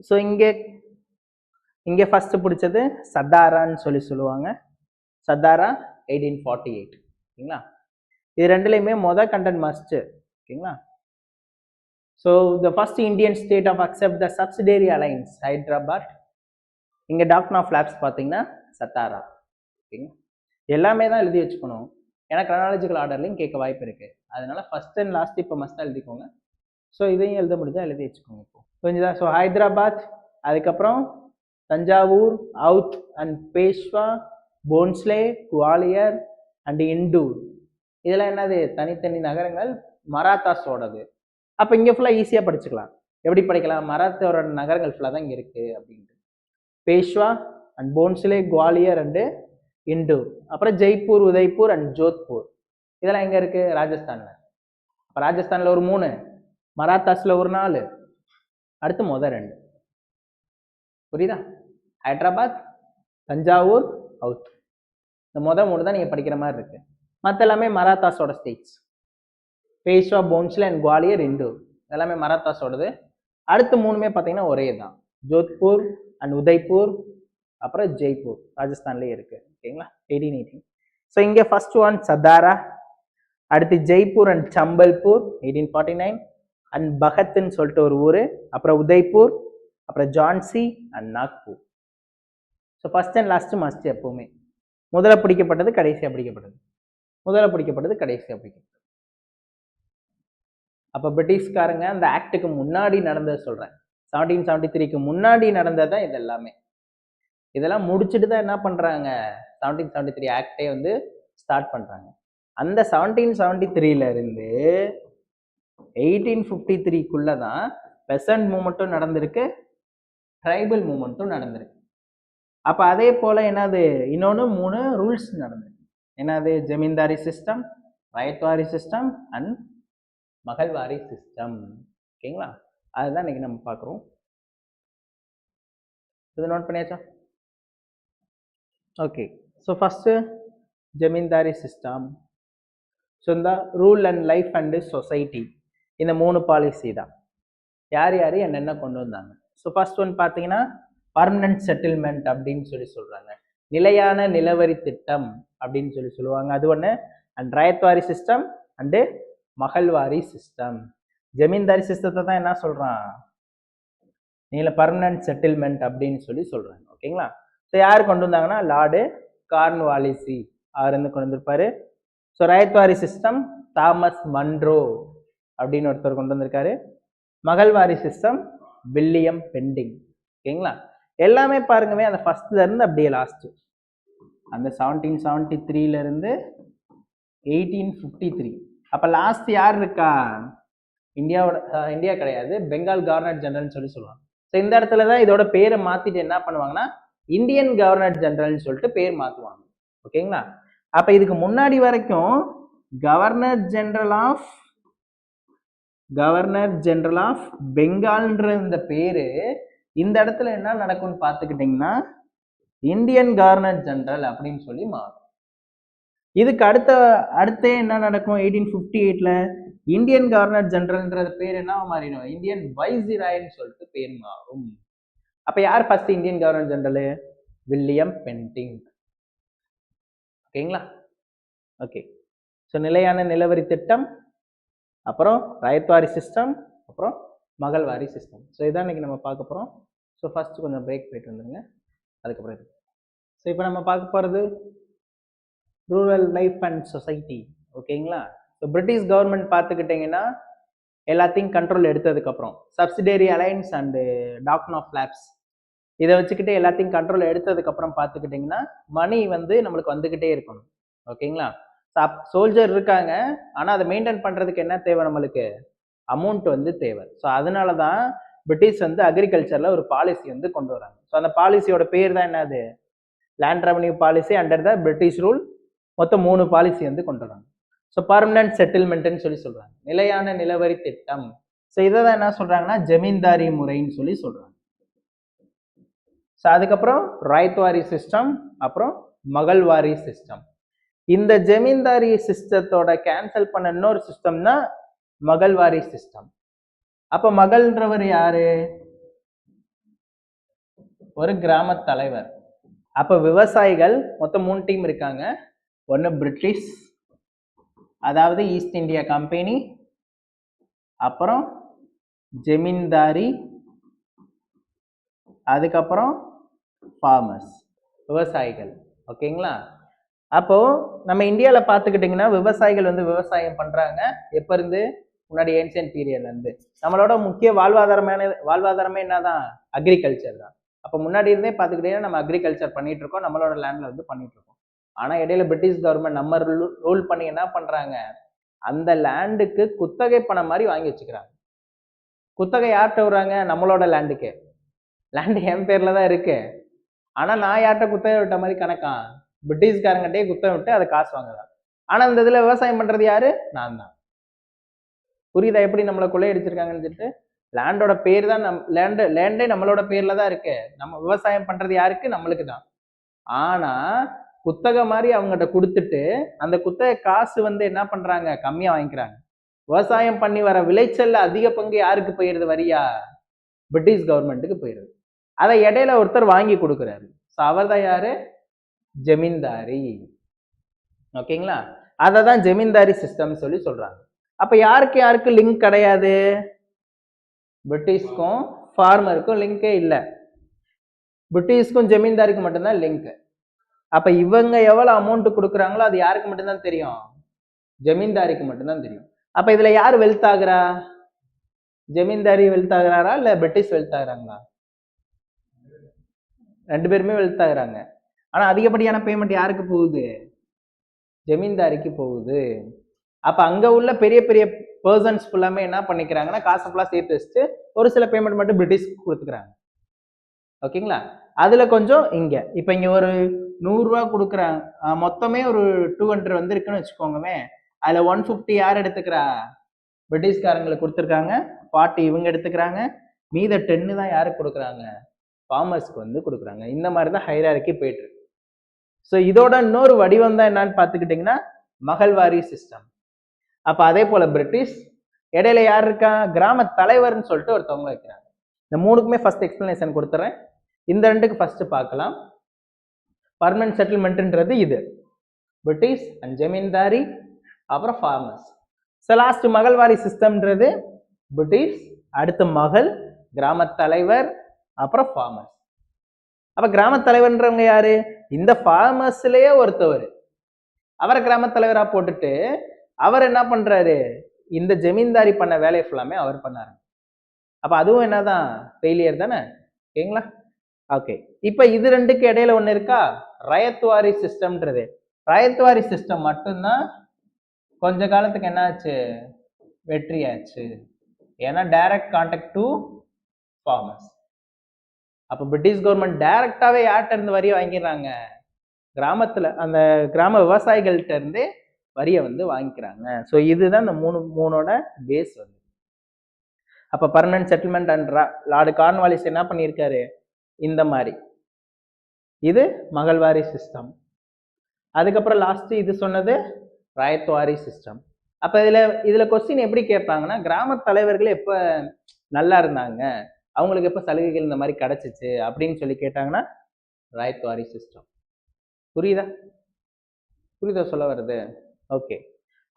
ஸோ இங்கே ஃபர்ஸ்ட் பிடிச்சது சத்தாரான்னு சொல்லுவாங்க. சத்தாரா 1848. ஓகேங்களா? இது ரெண்டுலையுமே கண்டென்ட் மஸ்ட். ஓகேங்களா? So the first Indian state of accept the subsidiary alliance Hyderabad. இங்கே டாக்டர்ன் ஆஃப் லேப்ஸ் பார்த்தீங்கன்னா சத்தாரா. ஓகேங்களா? எல்லாமே தான் எழுதி வச்சுக்கணும். ஏன்னா கிரானாலஜிக்கல் ஆர்டர்லையும் கேட்க வாய்ப்பு இருக்கு. அதனால ஃபர்ஸ்ட் அண்ட் லாஸ்ட் இப்போ மஸ்ட் எழுதிக்கோங்க. ஸோ இதையும் எழுத முடிஞ்சா எழுதி வச்சுக்கோங்க. இப்போ புரிஞ்சுதா? ஸோ ஹைதராபாத், அதுக்கப்புறம் தஞ்சாவூர், அவுத் அண்ட் பேஷ்வா, போன்ஸ்லே, குவாலியர் அண்ட் இண்டூர். இதெல்லாம் என்னது, தனித்தனி நகரங்கள் மராத்தாஸோடது. அப்போ இங்கே ஃபுல்லாக ஈஸியாக படிச்சுக்கலாம். எப்படி படிக்கலாம், மராத்தாவோட நகரங்கள் ஃபுல்லாக தான் இங்கே இருக்கு அப்படின்ட்டு. Peshwa and Bhonsle, Gwalior and Indore. அப்புறம் ஜெய்ப்பூர், உதய்பூர் அண்ட் ஜோத்பூர். இதெல்லாம் எங்கே இருக்கு, ராஜஸ்தானில். இப்போ ராஜஸ்தானில் ஒரு 3, மராத்தாஸில் ஒரு 4, அடுத்து 2. புரியுதா? ஹைதராபாத், தஞ்சாவூர், அவுத். இந்த 3 தான் நீங்கள் படிக்கிற மாதிரி இருக்கு. மற்ற எல்லாமே மராத்தாஸோட ஸ்டேட்ஸ். பேஷ்வா, போன்ஸ்லே அண்ட் குவாலியர், இண்டூர் எல்லாமே மராத்தாஸோடது. அடுத்து 3மே பார்த்தீங்கன்னா ஒரே தான், ஜோத்பூர் அண்ட் உதய்பூர், அப்புறம் ஜெய்ப்பூர் ராஜஸ்தான்லேயே இருக்கு. ஓகேங்களா? 1818. ஸோ இங்கே ஃபர்ஸ்ட் ஒன் சத்தாரா, அடுத்து ஜெய்ப்பூர் அண்ட் சம்பல்பூர் 1849, அண்ட் பகத்ன்னு சொல்லிட்டு ஒரு ஊர், அப்புறம் உதய்பூர், அப்புறம் Jhansi and Nagpur. So first and last must எப்பவுமே. முதல்ல பிடிக்கப்பட்டது கடைசியாக பிடிக்கப்பட்டது, முதல்ல பிடிக்கப்பட்டது கடைசியாக பிடிக்கப்பட்டது. அப்போ பிரிட்டிஷ்காரங்க அந்த ஆக்டுக்கு முன்னாடி நடந்ததை சொல்கிறேன். 1773க்கு முன்னாடி நடந்தது தான் இது எல்லாமே. இதெல்லாம் முடிச்சுட்டு தான் என்ன பண்ணுறாங்க, 1773 ஆக்டே வந்து ஸ்டார்ட் பண்ணுறாங்க. அந்த 1773ல இருந்து 1853க்குள்ள தான் பெசன்ட் மூமெண்ட்டும் நடந்திருக்கு, ட்ரைபல் மூமெண்ட்டும் நடந்திருக்கு. அப்போ அதே போல் என்னது, இன்னொன்று 3 ரூல்ஸ் நடந்திருக்கு. என்னது, zamindari system, ryotwari system and mahalwari system. ஓகேங்களா? அதுதான் இன்னைக்கு நம்ம பார்க்குறோம். இது நோட் பண்ணியாச்சா? Okay. So first zamindari system. So இந்த rule and life and society, இந்த 3 பாலிசி தான். யார் யார் என்னென்ன கொண்டு வந்தாங்க. ஸோ ஃபர்ஸ்ட் ஒன் பார்த்தீங்கன்னா பர்மனன்ட் செட்டில்மெண்ட் அப்படின்னு சொல்கிறாங்க. நிலையான நிலவரி திட்டம் அப்படின்னு சொல்லுவாங்க. அது ஒன்று. And ryotwari system and mahalwari system. Zamindari சிஸ்டத்தை தான் என்ன சொல்கிறான், பர்மனன்ட் செட்டில்மெண்ட் அப்படின்னு சொல்கிறாங்க. ஓகேங்களா? ஸோ யார் கொண்டு வந்தாங்கன்னா லார்டு கார்ன்வாலிசி அவர் கொண்டு வந்திருப்பாரு. So ryotwari system Thomas Munro அப்படின்னு ஒருத்தர் கொண்டு வந்திருக்காரு. மகள்வாரி சிஸ்டம் வில்லியம் பெண்டிங். ஓகேங்களா? எல்லாமே பாருங்கவே அந்த ஃபர்ஸ்ட்ல இருந்து அப்படியே லாஸ்ட், அந்த 1773ல இருந்து 1853. அப்ப லாஸ்ட் யார் இருக்கா, இந்தியா கிடையாது, பெங்கால் கவர்னர் ஜெனரல் சொல்லுவாங்க. ஸோ இந்த இடத்துல தான் இதோட பேரை மாத்திட்டு என்ன பண்ணுவாங்கன்னா இந்தியன் கவர்னர் ஜெனரல்னு சொல்லிட்டு பேர் மாத்துவாங்க. ஓகேங்களா? அப்ப இதுக்கு முன்னாடி வரைக்கும் கவர்னர் ஜெனரல் ஆஃப் பெங்கால்ன்ற இந்த பேரு, இந்த இடத்துல என்ன நடக்கும்னு பார்த்துக்கிட்டீங்கன்னா இந்தியன் கவர்னர் ஜெனரல் அப்படின்னு சொல்லி மாறும். இதுக்கு அடுத்தே என்ன நடக்கும், 1858ல இந்தியன் கவர்னர் ஜெனரல்ன்ற பேர் என்ன மாறிடும், இந்தியன் வைஸ்ராய்னு சொல்லிட்டு பேர் மாறும். அப்ப யார் first Indian governor general, William Bentinck. ஓகேங்களா? ஓகே. ஸோ நிலையான நிலவரி திட்டம், அப்புறம் ராயத்வாரி சிஸ்டம், அப்புறம் மகள்வாரி சிஸ்டம். ஸோ இதான் இன்னைக்கு நம்ம பார்க்க போகிறோம். ஸோ ஃபர்ஸ்ட் கொஞ்சம் பிரேக் போயிட்டு வந்துருங்க, அதுக்கப்புறம் இது. ஸோ இப்போ நம்ம பார்க்க போகிறது ரூரல் லைஃப் அண்ட் சொசைட்டி. ஓகேங்களா? ஸோ பிரிட்டிஷ் கவர்மெண்ட் பார்த்துக்கிட்டிங்கன்னா எல்லாத்தையும் கண்ட்ரோல் எடுத்ததுக்கப்புறம் subsidiary alliance and doctrine of lapse இதை வச்சுக்கிட்டு எல்லாத்தையும் கண்ட்ரோல் எடுத்ததுக்கப்புறம் பார்த்துக்கிட்டிங்கன்னா மணி வந்து நம்மளுக்கு வந்துக்கிட்டே இருக்கணும். ஓகேங்களா? சோல்ஜர் இருக்காங்க, ஆனால் அதை மெயின்டைன் பண்ணுறதுக்கு என்ன தேவை, நம்மளுக்கு அமௌண்ட் வந்து தேவை. ஸோ அதனால தான் பிரிட்டிஷ் வந்து அக்ரிகல்ச்சரில் ஒரு பாலிசி வந்து கொண்டு வராங்க. ஸோ அந்த பாலிசியோட பேர் தான் என்னது, land revenue policy under the British rule. மொத்தம் 3 பாலிசி வந்து கொண்டு வராங்க. ஸோ பர்மனன்ட் செட்டில்மெண்ட்னு சொல்றாங்க, நிலையான நிலவரி திட்டம். ஸோ இதை தான் என்ன சொல்றாங்கன்னா ஜமீன்தாரி முறைன்னு சொல்றாங்க. ஸோ அதுக்கப்புறம் ராய்த்வாரி சிஸ்டம், அப்புறம் மகள்வாரி சிஸ்டம். இந்த ஜமீன்தாரி சிஸ்டத்தோட கேன்சல் பண்ண இன்னொரு சிஸ்டம் தான் மகள்வாரி சிஸ்டம். அப்ப மகள்ன்றவர் யாரு, ஒரு கிராம தலைவர். அப்ப விவசாயிகள் மொத்தம் 3 டீம் இருக்காங்க. ஒன்னு பிரிட்டிஷ், அதாவது ஈஸ்ட் இந்தியா கம்பெனி, அப்புறம் ஜமீன்தாரி, அதுக்கப்புறம் ஃபார்மர்ஸ், விவசாயிகள். ஓகேங்களா? அப்போ நம்ம இந்தியாவில் பார்த்துக்கிட்டிங்கன்னா விவசாயிகள் வந்து விவசாயம் பண்றாங்க. எப்ப இருந்து, முன்னாடி ஏன்சியன்ட் பீரியட்ல இருந்து. நம்மளோட முக்கிய வாழ்வாதாரமே என்னதான், அக்ரிகல்ச்சர் தான். அப்போ முன்னாடி இருந்தே பார்த்துக்கிட்டீங்கன்னா நம்ம அக்ரிகல்ச்சர் பண்ணிட்டு இருக்கோம், நம்மளோட லேண்ட்ல வந்து பண்ணிட்டு இருக்கோம். ஆனா இடையில பிரிட்டிஷ் கவர்மெண்ட் நம்ம ரூல் பண்ணி என்ன பண்றாங்க, அந்த லேண்டுக்கு குத்தகை பணம் மாதிரி வாங்கி வச்சுக்கிறாங்க. குத்தகை யார்கிட்ட விடுறாங்க, நம்மளோட லேண்டுக்கு. லேண்டு என் பேர்ல தான் இருக்கு, ஆனா நான் யார்கிட்ட குத்தகை விட்ட மாதிரி கணக்கா, பிரிட்டிஷ்காரங்கிட்டே குத்தகை விட்டு அதை காசு வாங்குறாங்க. ஆனா இந்த இதுல விவசாயம் பண்றது யாரு, நான் தான். புரியுதா எப்படி நம்மளை கொள்ளையடிச்சிருக்காங்கன்னு சொல்லிட்டு. லேண்டோட பேர் தான் லேண்டே நம்மளோட பேர்ல தான் இருக்கு. நம்ம விவசாயம் பண்றது யாருக்கு, நம்மளுக்கு தான். ஆனா குத்தகை மாதிரி அவங்ககிட்ட கொடுத்துட்டு அந்த குத்தகை காசு வந்து என்ன பண்றாங்க, கம்மியா வாங்கிக்கிறாங்க. விவசாயம் பண்ணி வர விளைச்சல்ல அதிக பங்கு யாருக்கு போயிருது, வரியா, பிரிட்டிஷ் கவர்மெண்ட்டுக்கு போயிருது. அதை இடையில ஒருத்தர் வாங்கி கொடுக்குறாரு. அவர் தான் யாரு, ஜமீன்தாரி. ஓகேங்களா? அதை தான் ஜமீன்தாரி சிஸ்டம் சொல்றாங்க. அப்ப யாருக்கு யாருக்கு லிங்க் கிடையாது, பிரிட்டிஷ்க்கும் ஃபார்மருக்கும் லிங்கே இல்லை, பிரிட்டிஷ்க்கும் ஜமீன்தாரிக்கு மட்டும்தான் லிங்க். அப்ப இவங்க எவ்வளவு அமௌண்ட் கொடுக்குறாங்களோ அது யாருக்கு மட்டும்தான் தெரியும், ஜமீன்தாரிக்கு மட்டும்தான் தெரியும். அப்ப இதுல யார் வெல்த் ஆகுறா, ஜமீன்தாரி வெல்த் ஆகுறாரா இல்ல பிரிட்டிஷ் வெல்த் ஆகுறாங்களா, 2 பேருமே வெல்த் ஆகுறாங்க. ஆனா அதிகப்படியான பேமெண்ட் யாருக்கு போகுது, ஜமீன்தாரிக்கு போகுது. அப்ப அங்க உள்ள பெரிய பெரிய பர்சன்ஸ் ஃபுல்லாமே என்ன பண்ணிக்கிறாங்கன்னா காசு ஃபுல்லா சேர்த்து வச்சுட்டு ஒரு சில பேமெண்ட் மட்டும் பிரிட்டிஷ்க்கு கொடுத்துக்கிறாங்க. ஓகேங்களா? அதுல கொஞ்சம் இங்க இப்ப இங்க ஒரு 100 ரூபா கொடுக்குறாங்க, மொத்தமே ஒரு 200 வந்திருக்குன்னு வச்சுக்கோங்கமே. அதுல 150 யார் எடுத்துக்கிறா, பிரிட்டிஷ்காரங்களுக்கு கொடுத்துருக்காங்க, 40 இவங்க எடுத்துக்கிறாங்க, மீத 10 தான் யாருக்கு கொடுக்குறாங்க, ஃபார்மர்ஸ்க்கு வந்து கொடுக்குறாங்க. இந்த மாதிரி தான் ஹைரார்கி போயிட்டு இருக்கு. ஸோ இதோட இன்னொரு வடிவம் தான் என்னன்னு பார்த்துக்கிட்டிங்கன்னா மகள்வாரி சிஸ்டம். அப்ப அதே போல பிரிட்டிஷ் இடையில யார் இருக்கா, கிராம தலைவர்னு சொல்லிட்டு ஒருத்தவங்க வைக்கிறாங்க. இந்த 3க்குமே ஃபர்ஸ்ட் எக்ஸ்பிளனேஷன் கொடுத்துறேன். இந்த 2க்கு ஃபர்ஸ்ட் பார்க்கலாம். பர்மனன்ட் செட்டில்மெண்ட்ன்றது இது, பிரிட்டிஷ் அண்ட் ஜமீன்தாரி, அப்புறம் ஃபார்மர்ஸ். ஸோ லாஸ்ட் மகள்வாரி சிஸ்டம்ன்றது பிரிட்டிஷ், அடுத்து மகள், கிராம தலைவர், அப்புறம் ஃபார்மர்ஸ். அப்ப கிராம தலைவர்ன்றவங்க யாரு, இந்த ஃபார்மர்ஸ்லயே ஒருத்தவர், அவரை கிராம தலைவரா போட்டுட்டு அவர் என்ன பண்றாரு, இந்த ஜமீன்தாரி பண்ண வேலையை ஃபுல்லாமே அவர் பண்ணாரு. அப்ப அதுவும் என்னதான், ஃபெயிலியர் தானே. ஓகேங்களா? ஓகே, இப்ப இது 2க்கு இடையில ஒண்ணு இருக்கா, ரயத்வாரி சிஸ்டம்ன்றது. ரயத்வாரி சிஸ்டம் மட்டும்தான் கொஞ்ச காலத்துக்கு என்ன ஆச்சு, வெற்றியாச்சு. ஏன்னா டைரக்ட் கான்டாக்ட் டு ஃபார்மர்ஸ். அப்ப பிரிட்டிஷ் கவர்மெண்ட் டைரக்டாவே யார்கிட்ட இருந்து வரியை வாங்கிடுறாங்க, கிராமத்துல அந்த கிராம விவசாயிகள்கிட்ட இருந்து வரியை வந்து வாங்கிக்கிறாங்க. ஸோ இதுதான் இந்த மூணோட பேஸ் வந்து. அப்ப permanent settlement and Lord Cornwallis என்ன பண்ணியிருக்காரு, இந்த மாதிரி. இது மகள்வாரி சிஸ்டம். அதுக்கப்புறம் லாஸ்ட் இது சொன்னது ராயத்வாரி சிஸ்டம். அப்ப இதுல கொஸ்டின் எப்படி கேட்பாங்கன்னா, கிராம தலைவர்கள் எப்ப நல்லா இருந்தாங்க, அவங்களுக்கு எப்ப சலுகைகள் இந்த மாதிரி கிடைச்சிச்சு அப்படின்னு சொல்லி கேட்டாங்கன்னா ராயத்வாரி சிஸ்டம். புரியுதா சொல்ல வருது? ஓகே.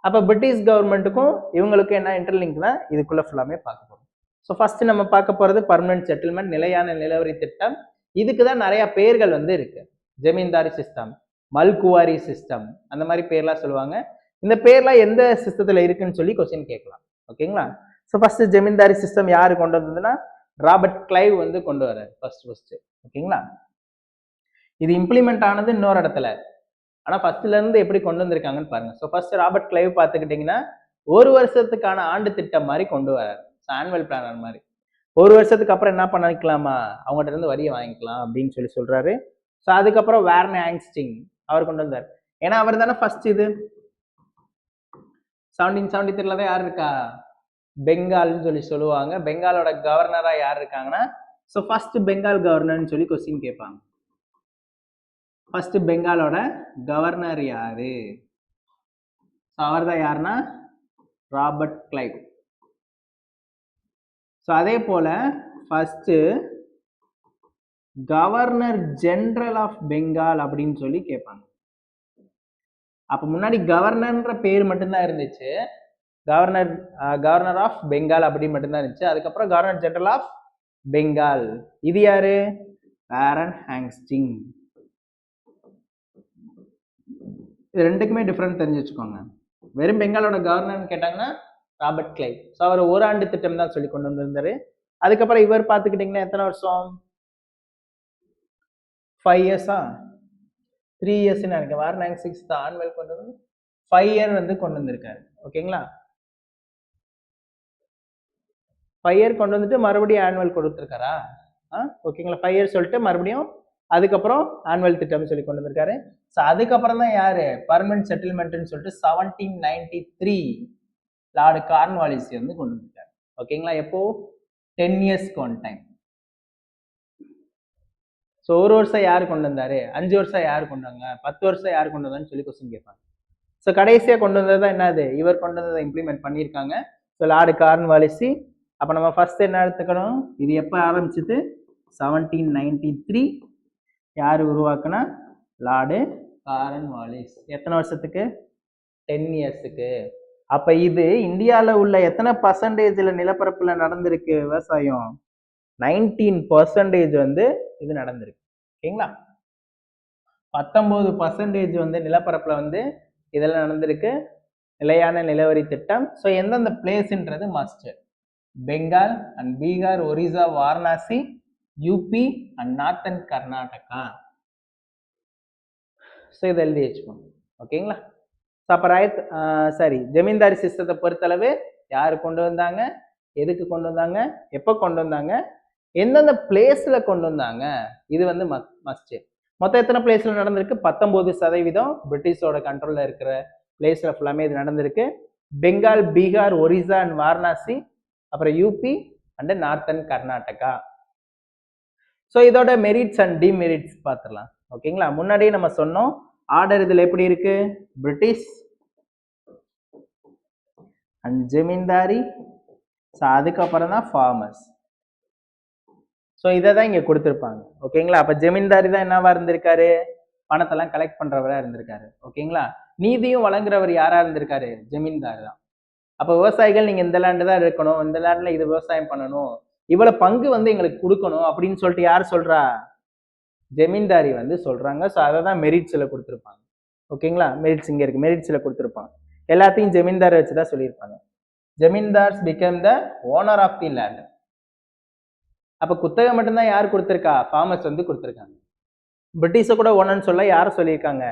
அப்ப பிரிட்டிஷ் கவர்மெண்ட்டுக்கும் இவங்களுக்கும் என்ன இன்டர்லிங்க்னா இதுக்குள்ள ஃபுல்லாமே பார்க்க போறோம். ஸோ ஃபர்ஸ்ட் நம்ம பார்க்க போறது பர்மனன்ட் செட்டில்மெண்ட், நிலையான நிலவரி திட்டம். இதுக்கு தான் நிறைய பேர்கள் வந்து இருக்கு. ஜமீன்தாரி சிஸ்டம், மல்குவாரி சிஸ்டம், அந்த மாதிரி பேர்லாம் சொல்லுவாங்க. இந்த பேர்லாம் எந்த சிஸ்டத்துல இருக்குன்னு சொல்லி கொஸ்டின் கேட்கலாம். ஓகேங்களா? ஸோ ஃபர்ஸ்ட் ஜமீன்தாரி சிஸ்டம் யாரு கொண்டு வந்ததுன்னா ராபர்ட் கிளைவ் வந்து கொண்டு வர்றாரு ஃபர்ஸ்ட். ஓகேங்களா? இது இம்ப்ளிமெண்ட் ஆனது இன்னொரு இடத்துல, ஆனா ஃபர்ஸ்ட்ல இருந்து எப்படி கொண்டு வந்திருக்காங்கன்னு பாருங்க. ஸோ ஃபர்ஸ்ட் ராபர்ட் கிளைவ் பார்த்துக்கிட்டீங்கன்னா ஒரு வருஷத்துக்கான ஆண்டு திட்டம் மாதிரி கொண்டு வராரு, ஆனுவல் பிளானர் மாதிரி. ஒரு வருஷத்துக்கு அப்புறம் என்ன பண்ணிக்கலாமா, அவங்ககிட்ட இருந்து வரியை வாங்கிக்கலாம் அப்படின்னு சொல்லி சொல்றாரு. ஸோ அதுக்கப்புறம் வேர்ன் ஆங்ஸ்டிங் அவர் கொண்டு வந்தார். ஏன்னா அவர் தானே ஃபர்ஸ்ட் இது 1773 தான் யார் இருக்கா, பெங்கால்னு சொல்லி சொல்லுவாங்க. பெங்காலோட கவர்னரா யார் இருக்காங்கன்னா, ஸோ ஃபர்ஸ்ட் பெங்கால் கவர்னர்னு சொல்லி கொஸ்டின் கேட்பாங்க. ஃபர்ஸ்ட் பெங்காலோட கவர்னர் யாரு, அவர் தான் யாருன்னா ராபர்ட் கிளைவ். ஸோ அதே போல first governor general of Bengal அப்படின்னு சொல்லி கேட்பாங்க. அப்ப முன்னாடி கவர்னர்ன்ற பேர் மட்டும்தான் இருந்துச்சு, கவர்னர் ஆஃப் பெங்கால் அப்படி மட்டும்தான் இருந்துச்சு. அதுக்கப்புறம் கவர்னர் ஜெனரல் ஆஃப் பெங்கால், இது யாரு, வாரன் ஹேங்ஸ்டிங். இது ரெண்டுக்குமே டிஃபரெண்ட் தெரிஞ்சு வச்சுக்கோங்க. வெறும் பெங்காலோட கவர்னர்னு கேட்டாங்கன்னா ராபர்ட் கிளைவ். ஸோ அவர் ஓராண்டு திட்டம் தான் சொல்லி கொண்டு வந்திருந்தாரு. அதுக்கப்புறம் இவர் பார்த்துக்கிட்டிங்கன்னா எத்தனை வருஷம், 5 இயர்ஸா 3 இயர்ஸ்ன்னு நினைக்கிறேன். வாரன் ஹேங்ஸ்டிங் தான் ஆனுவல் கொண்டு வந்து 5 இயர் வந்து கொண்டு வந்திருக்காரு. ஓகேங்களா? 5 இயர் கொண்டு வந்துட்டு மறுபடியும் ஆனுவல் கொடுத்துருக்காரா? ஓகேங்களா? 5 இயர் சொல்லிட்டு மறுபடியும் அதுக்கப்புறம் ஆனுவல் திட்டம் சொல்லி கொண்டு வந்திருக்காரு. ஸோ அதுக்கப்புறம் தான் யாரு பர்மனன்ட் செட்டில்மெண்ட்னு சொல்லிட்டு 1793 லார்டு கார்ன்வாலிஸ் வந்து கொண்டு வந்திருக்காரு. ஓகேங்களா? எப்போ 10 இயர்ஸ்க்கு ஒன் டைம். ஸோ ஒரு வருஷம் யார் கொண்டு வந்தாரு, 5 வருஷம் யார் கொண்டு வந்தாங்க, 10 வருஷம் யார் கொண்டு வந்தான்னு சொல்லி கொஸ்டின் கேட்பாங்க. ஸோ கடைசியா கொண்டு வந்தது தான் என்னது, இவர் கொண்டு வந்ததை இம்ப்ளிமெண்ட் பண்ணியிருக்காங்க. So Lord Cornwallis. அப்போ நம்ம ஃபர்ஸ்ட் என்ன எடுத்துக்கணும், இது எப்போ ஆரம்பிச்சது, 1793. யார் உருவாக்குனா, லார்டு கார்ன்வாலிஸ். எத்தனை வருஷத்துக்கு, 10 இயர்ஸுக்கு. அப்ப இது இந்தியாவில் உள்ள எத்தனை பர்சன்டேஜ்ல நிலப்பரப்புல நடந்திருக்கு விவசாயம், 19% வந்து இது நடந்திருக்கு. ஓகேங்களா? 19% வந்து நிலப்பரப்புல வந்து இதெல்லாம் நடந்திருக்கு, நிலையான நிலவரி திட்டம். ஸோ எந்தெந்த பிளேஸ்ன்றது must, Bengal and Bihar, Orissa, Varanasi, UP and northern Karnataka. So இதை எழுதி வச்சுக்கோங்க. ஓகேங்களா? சரி, ஜமீன்தாரி சிஸ்டத்தை பொறுத்தளவு யாரு கொண்டு வந்தாங்க, எதுக்கு கொண்டு வந்தாங்க, எப்போ கொண்டு வந்தாங்க, எந்தெந்த பிளேஸ்ல கொண்டு வந்தாங்க, இது வந்து மஸ்ட். மொத்தம் எத்தனை பிளேஸ்ல நடந்திருக்கு, 19% பிரிட்டிஷோட கண்ட்ரோல்ல இருக்கிற பிளேஸ்ல ஃபுல்லாமே இது நடந்திருக்கு. பெங்கால், பீகார், ஒரிசா அண்ட் வாரணாசி, அப்புறம் UP and northern Karnataka. So இதோட மெரிட்ஸ் அண்ட் டிமெரிட்ஸ் பார்த்துடலாம். ஓகேங்களா? முன்னாடியே நம்ம சொன்னோம் ஆர்டர் இதுல எப்படி இருக்கு, பிரிட்டிஷ் அண்ட் ஜமீன்தாரி, அதுக்கப்புறம் தான் ஃபார்மர்ஸ். ஸோ இதை தான் இங்க கொடுத்துருப்பாங்க. ஓகேங்களா? அப்ப ஜமீன்தாரி தான் என்னவா இருந்திருக்காரு, பணத்தெல்லாம் கலெக்ட் பண்றவரா இருந்திருக்காரு. ஓகேங்களா? நீதியும் வழங்குறவர் யாரா இருந்திருக்காரு, ஜமீன்தார் தான். அப்ப விவசாயிகள் நீங்க இந்த லேண்டு தான் இருக்கணும், இந்த லேண்ட்ல இது விவசாயம் பண்ணணும், இவ்வளவு பங்கு வந்து எங்களுக்கு கொடுக்கணும் அப்படின்னு சொல்லிட்டு யார் சொல்றா, ஜமீன்தாரி வந்து சொல்றாங்க. ஸோ அதை தான் மெரிட்ஸ்ல கொடுத்துருப்பாங்க. ஓகேங்களா? மெரிட்ஸ் இங்க இருக்கு, மெரிட்ஸ்ல கொடுத்துருப்பாங்க. எல்லாத்தையும் ஜமீன்தார் வச்சுதான் சொல்லியிருப்பாங்க. Zamindars become the owner of the land. அப்ப குத்தகை மட்டும்தான் யார் கொடுத்திருக்கா, ஃபார்மர்ஸ் வந்து கொடுத்திருக்காங்க. பிரிட்டிஷ கூட ஓனர்னு சொல்ல யார் சொல்லியிருக்காங்க,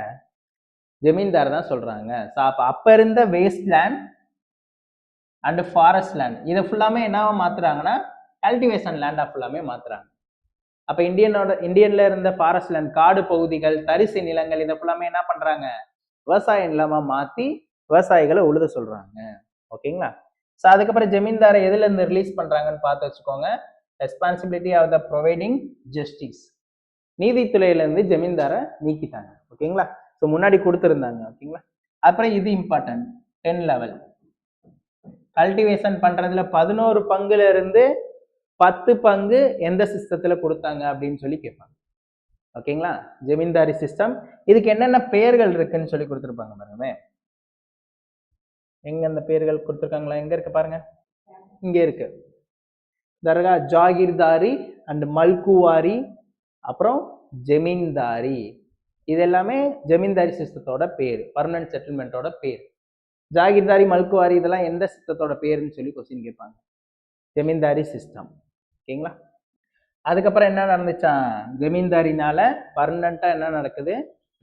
ஜமீன்தார் தான் சொல்றாங்க. அப்ப இருந்த waste land and forest land இதை ஃபுல்லாமே என்னவா மாத்துறாங்கன்னா கல்டிவேஷன் லேண்டா ஃபுல்லாமே மாத்துறாங்க. அப்ப இந்தியன்ல இருந்த ஃபாரஸ்ட் லேண்ட், காடு பகுதிகள், தரிசு நிலங்கள், இதை ஃபுல்லாமே என்ன பண்றாங்க, விவசாய நிலமா மாத்தி விவசாயிகளை உழுத சொல்றாங்க. ஓகேங்களா? ஸோ அதுக்கப்புறம் ஜமீன்தாரை எதுல இருந்து ரிலீஸ் பண்றாங்கன்னு பார்த்து வச்சுக்கோங்க. Responsibility of the providing justice, நீதித்துறையில இருந்து ஜமீன்தாரை நீக்கிட்டாங்க. ஓகேங்களா? ஸோ முன்னாடி கொடுத்துருந்தாங்க. ஓகேங்களா? அப்புறம் இது இம்பார்ட்டன்ட், 10 லெவல் கல்டிவேஷன் பண்றதுல 11 பங்குல இருந்து 10 பங்கு எந்த சிஸ்டத்துல கொடுத்தாங்க அப்படின்னு சொல்லி கேட்பாங்க. ஓகேங்களா? ஜமீன்தாரி சிஸ்டம். இதுக்கு என்னென்ன பெயர்கள் இருக்குன்னு சொல்லி கொடுத்துருப்பாங்க பாருங்க. எங்க அந்த பெயர்கள் கொடுத்துருக்காங்களா, எங்க இருக்கு பாருங்க, இங்க இருக்கு. தர்கா ஜாகிர்தாரி அண்ட் மல்குவாரி, அப்புறம் ஜமீன்தாரி. இது எல்லாமே ஜமீன்தாரி சிஸ்டத்தோட பேர், பர்மனன்ட் செட்டில்மெண்ட்டோட பேர். ஜாகிர்தாரி, மல்குவாரி இதெல்லாம் எந்த சிஸ்டத்தோட பேருன்னு சொல்லி கொஸ்டின் கேட்பாங்க. ஜமீன்தாரி சிஸ்டம். ஓகேங்களா? அதுக்கப்புறம் என்ன நடந்துச்சான், ஜமீன்தாரினால பர்மனண்டா என்ன நடக்குது,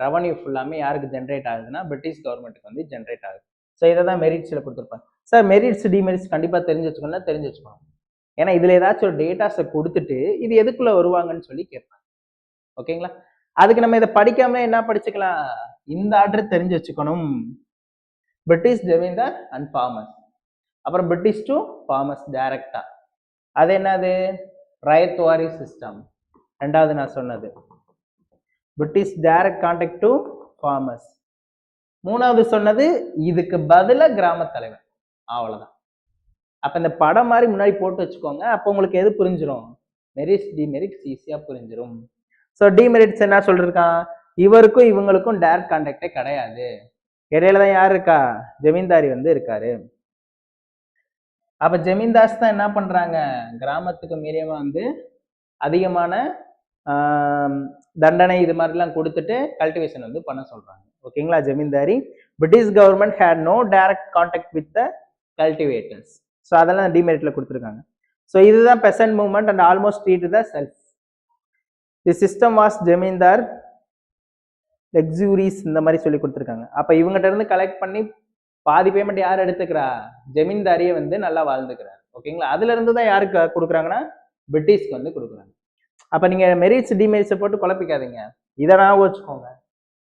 ரெவன்யூ ஃபுல்லாமே யாருக்கு ஜென்ரேட் ஆகுதுன்னா பிரிட்டிஷ் கவர்மெண்ட்டுக்கு வந்து ஜென்ரேட் ஆகுது. ஸோ இதை தான் மெரிட்ஸில் கொடுத்துருப்பாங்க. சார் மெரிட்ஸ் டிமெரிட்ஸ் கண்டிப்பாக தெரிஞ்சு வச்சுக்கணும்னா தெரிஞ்சு வச்சுக்கணும். ஏன்னா இதில் ஏதாச்சும் ஒரு டேட்டாஸை கொடுத்துட்டு இது எதுக்குள்ளே வருவாங்கன்னு சொல்லி கேட்பாங்க. ஓகேங்களா? அதுக்கு நம்ம இதை படிக்காமலே என்ன படிச்சுக்கலாம், இந்த ஆர்டர் தெரிஞ்சு வச்சுக்கணும். பிரிட்டிஷ் ஜமீன்தார் அண்ட் ஃபார்மர்ஸ், அப்புறம் பிரிட்டிஷ் டு ஃபார்மர்ஸ் டைரக்டா, அது என்னது ரயத்வாரி சிஸ்டம். ரெண்டாவது நான் சொன்னது British direct contact to farmers. மூணாவது சொன்னது இதுக்கு பதிலா கிராம தலைவர். அவ்வளவுதான். அப்ப இந்த படம் மாதிரி முன்னாடி போட்டு வச்சுக்கோங்க. அப்போ உங்களுக்கு எது புரிஞ்சிடும், மெரிட்ஸ் டிமெரிட்ஸ் ஈஸியா புரிஞ்சிடும். ஸோ டிமெரிட்ஸ் என்ன சொல்லிருக்கான், இவருக்கும் இவங்களுக்கும் டைரக்ட் கான்டாக்டே கிடையாது, இடையில தான் யார் இருக்கா, ஜமீன்தாரி வந்து இருக்காரு. அப்ப ஜமீன்தாஸ் தான் என்ன பண்றாங்க, கிராமத்துக்கு மீறியமா வந்து அதிகமான தண்டனை இது மாதிரிலாம் கொடுத்துட்டு கல்டிவேஷன் வந்து பண்ண சொல்றாங்க. ஓகேங்களா? Zamindari. British government had no direct contact with the cultivators. So அதெல்லாம் டிமெரிட்ல கொடுத்துருக்காங்க. ஸோ இதுதான் peasant movement and almost treat the self. The system was zamindar luxuries இந்த மாதிரி சொல்லி கொடுத்துருக்காங்க. அப்ப இவங்ககிட்ட இருந்து கலெக்ட் பண்ணி பாதி பேமெண்ட் யார் எடுத்துக்கிறா, ஜமீன்தாரியே வந்து நல்லா வாழ்ந்துக்கிறார். ஓகேங்களா? அதுல இருந்து தான் யாருக்கு கொடுக்குறாங்கன்னா பிரிட்டிஷ்க்கு வந்து கொடுக்குறாங்க. அப்ப நீங்க மெரிட்ஸ் டிமெரிட்ஸை போட்டு குழப்பிக்காதீங்க, இதை நான் வச்சுக்கோங்க.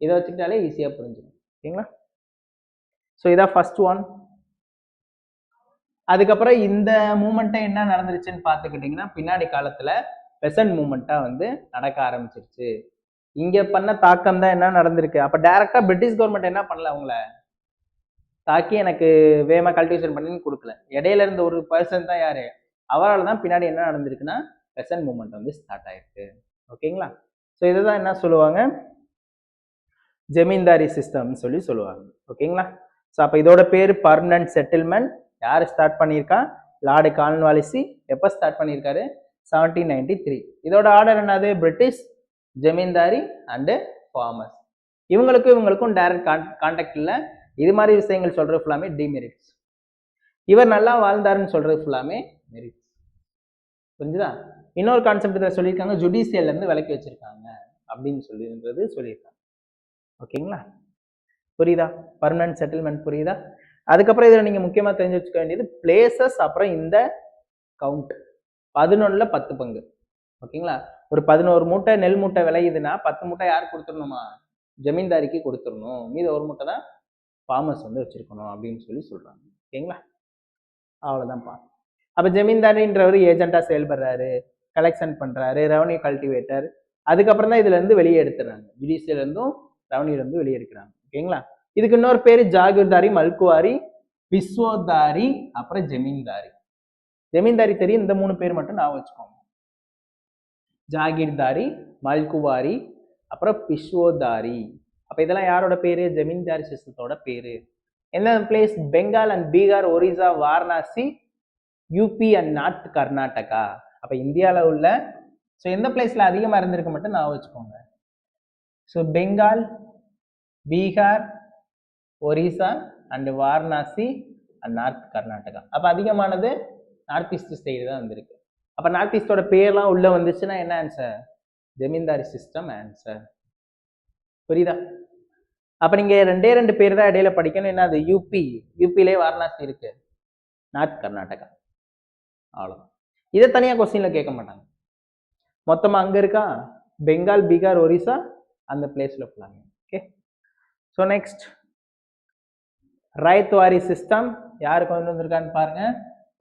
இதை வச்சுக்கிட்டாலே ஈஸியா புரிஞ்சிடும். ஓகேங்களா? ஸோ இதான் ஃபர்ஸ்ட் ஒன். அதுக்கப்புறம் இந்த மூமெண்ட்டை என்ன நடந்துருச்சுன்னு பார்த்துக்கிட்டிங்கன்னா பின்னாடி காலத்துல பெசன்ட் மூமெண்ட்டா வந்து நடக்க ஆரம்பிச்சிருச்சு. இங்க பண்ண தாக்கம் தான் என்ன நடந்திருக்கு. அப்ப டைரக்டா பிரிட்டிஷ் கவர்மெண்ட் என்ன பண்ணல, அவங்கள தாக்கி எனக்கு வேமா கல்டிவேஷன் பண்ணி கொடுக்கல. இடையில இருந்த ஒரு பர்சன் தான் யாரு, அவரால் தான் பின்னாடி என்ன நடந்திருக்குன்னா பெசன்ட் மூமெண்ட் வந்து ஸ்டார்ட் ஆயிருக்கு. ஓகேங்களா? ஸோ இதுதான் என்ன சொல்லுவாங்க, ஜமீன்தாரி சிஸ்டம் சொல்லி சொல்லுவாங்க. ஓகேங்களா? ஸோ அப்போ இதோட பேர் பர்மனன்ட் செட்டில்மெண்ட். யார் ஸ்டார்ட் பண்ணியிருக்கா, லார்டு கார்ன்வாலிஸ். எப்போ ஸ்டார்ட் பண்ணியிருக்காரு, 1793. இதோட ஆர்டர் என்னது, பிரிட்டிஷ், ஜமீன்தாரி அண்டு ஃபார்மர்ஸ். இவங்களுக்கும் டைரக்ட் கான்டாக்ட் இல்லை. இது மாதிரி விஷயங்கள் சொல்றது ஃபுல்லாமே டிமெரிட்ஸ். இவர் நல்லா வாழ்ந்தாருன்னு சொல்றது ஃபுல்லாமே மெரிட்ஸ். புரிஞ்சுதா? இன்னொரு கான்செப்ட் இதை சொல்லியிருக்காங்க, ஜுடிஷியல்ல இருந்து விலக்கி வச்சிருக்காங்க அப்படின்னு சொல்லியிருக்காங்க. ஓகேங்களா? புரியுதா? பர்மனன்ட் செட்டில்மெண்ட் புரியுதா? அதுக்கப்புறம் இதில் நீங்க முக்கியமா தெரிஞ்சு வச்சுக்க வேண்டியது பிளேசஸ், அப்புறம் இந்த கவுண்ட் 11ல் 10 பங்கு. ஓகேங்களா? ஒரு 11 மூட்டை நெல் மூட்டை விளையுதுன்னா 10 மூட்டை யாருக்கு கொடுத்துடணுமா, ஜமீன்தாரிக்கு கொடுத்துடணும். மீது ஒரு மூட்டை தான் ஃபார்மர்ஸ் வந்து வச்சிருக்கணும் அப்படின்னு சொல்லி சொல்றாங்க. ஓகேங்களா? அவ்வளவுதான்ப்பா. அப்ப ஜமீன்தாரின்றவர் ஏஜென்ட்டா செயல்படுறாரு, கலெக்ஷன் பண்றாரு, ரெவன்யூ கல்டிவேட்டர். அதுக்கப்புறம் தான் இதுல இருந்து வெளியே எடுத்துறாங்க, ஜுடிஷியல் இருந்தும் ரெவன்யூல இருந்து வெளியே எடுக்கிறாங்க. ஓகேங்களா? இதுக்கு இன்னொரு பேரு ஜாகிர்தாரி, மல்குவாரி, பிஸ்வோதாரி, அப்புறம் ஜமீன்தாரி. ஜமீன்தாரி தெரியும், இந்த 3 பேர் மட்டும் நான் வச்சுக்கோங்க. ஜாகிர்தாரி, மல்குவாரி, அப்புறம் பிஸ்வோதாரி. அப்ப இதெல்லாம் யாரோட பேரு, ஜமீன்தாரி சிஸ்டத்தோட பேரு. என்ன place, Bengal and Bihar, Orissa, Varanasi, UP and north Karnataka. அப்ப இந்தியாவில் உள்ள ஸோ எந்த பிளேஸ்ல அதிகமா இருந்திருக்கு மட்டும் நான் வச்சுக்கோங்க. So Bengal, Bihar, Orissa and Varanasi and north Karnataka. அப்ப அதிகமானது நார்த் ஈஸ்ட் சைடு தான் வந்திருக்கு. அப்ப நார்த் ஈஸ்டோட பேர்லாம் உள்ள வந்துச்சுன்னா என்ன ஆன்சர், ஜமீன்தாரி சிஸ்டம் ஆன்சர். புரியுதா? அப்ப நீங்க 2 பேர் தான் இடையில படிக்கணும். என்ன அது, யூபிலே வாரணாசி இருக்கு, நார்த் கர்நாடகா. அவ்வளவுதான். இதை தனியா கொஸ்டின்ல கேட்க மாட்டாங்க. மொத்தமா அங்க இருக்கா, பெங்கால், பீகார், ஒரிசா அந்த பிளேஸ்ல ஃபுல்லாங்க. Okay. So next ryotwari system யாரு கொண்டு வந்திருக்கான்னு பாருங்க.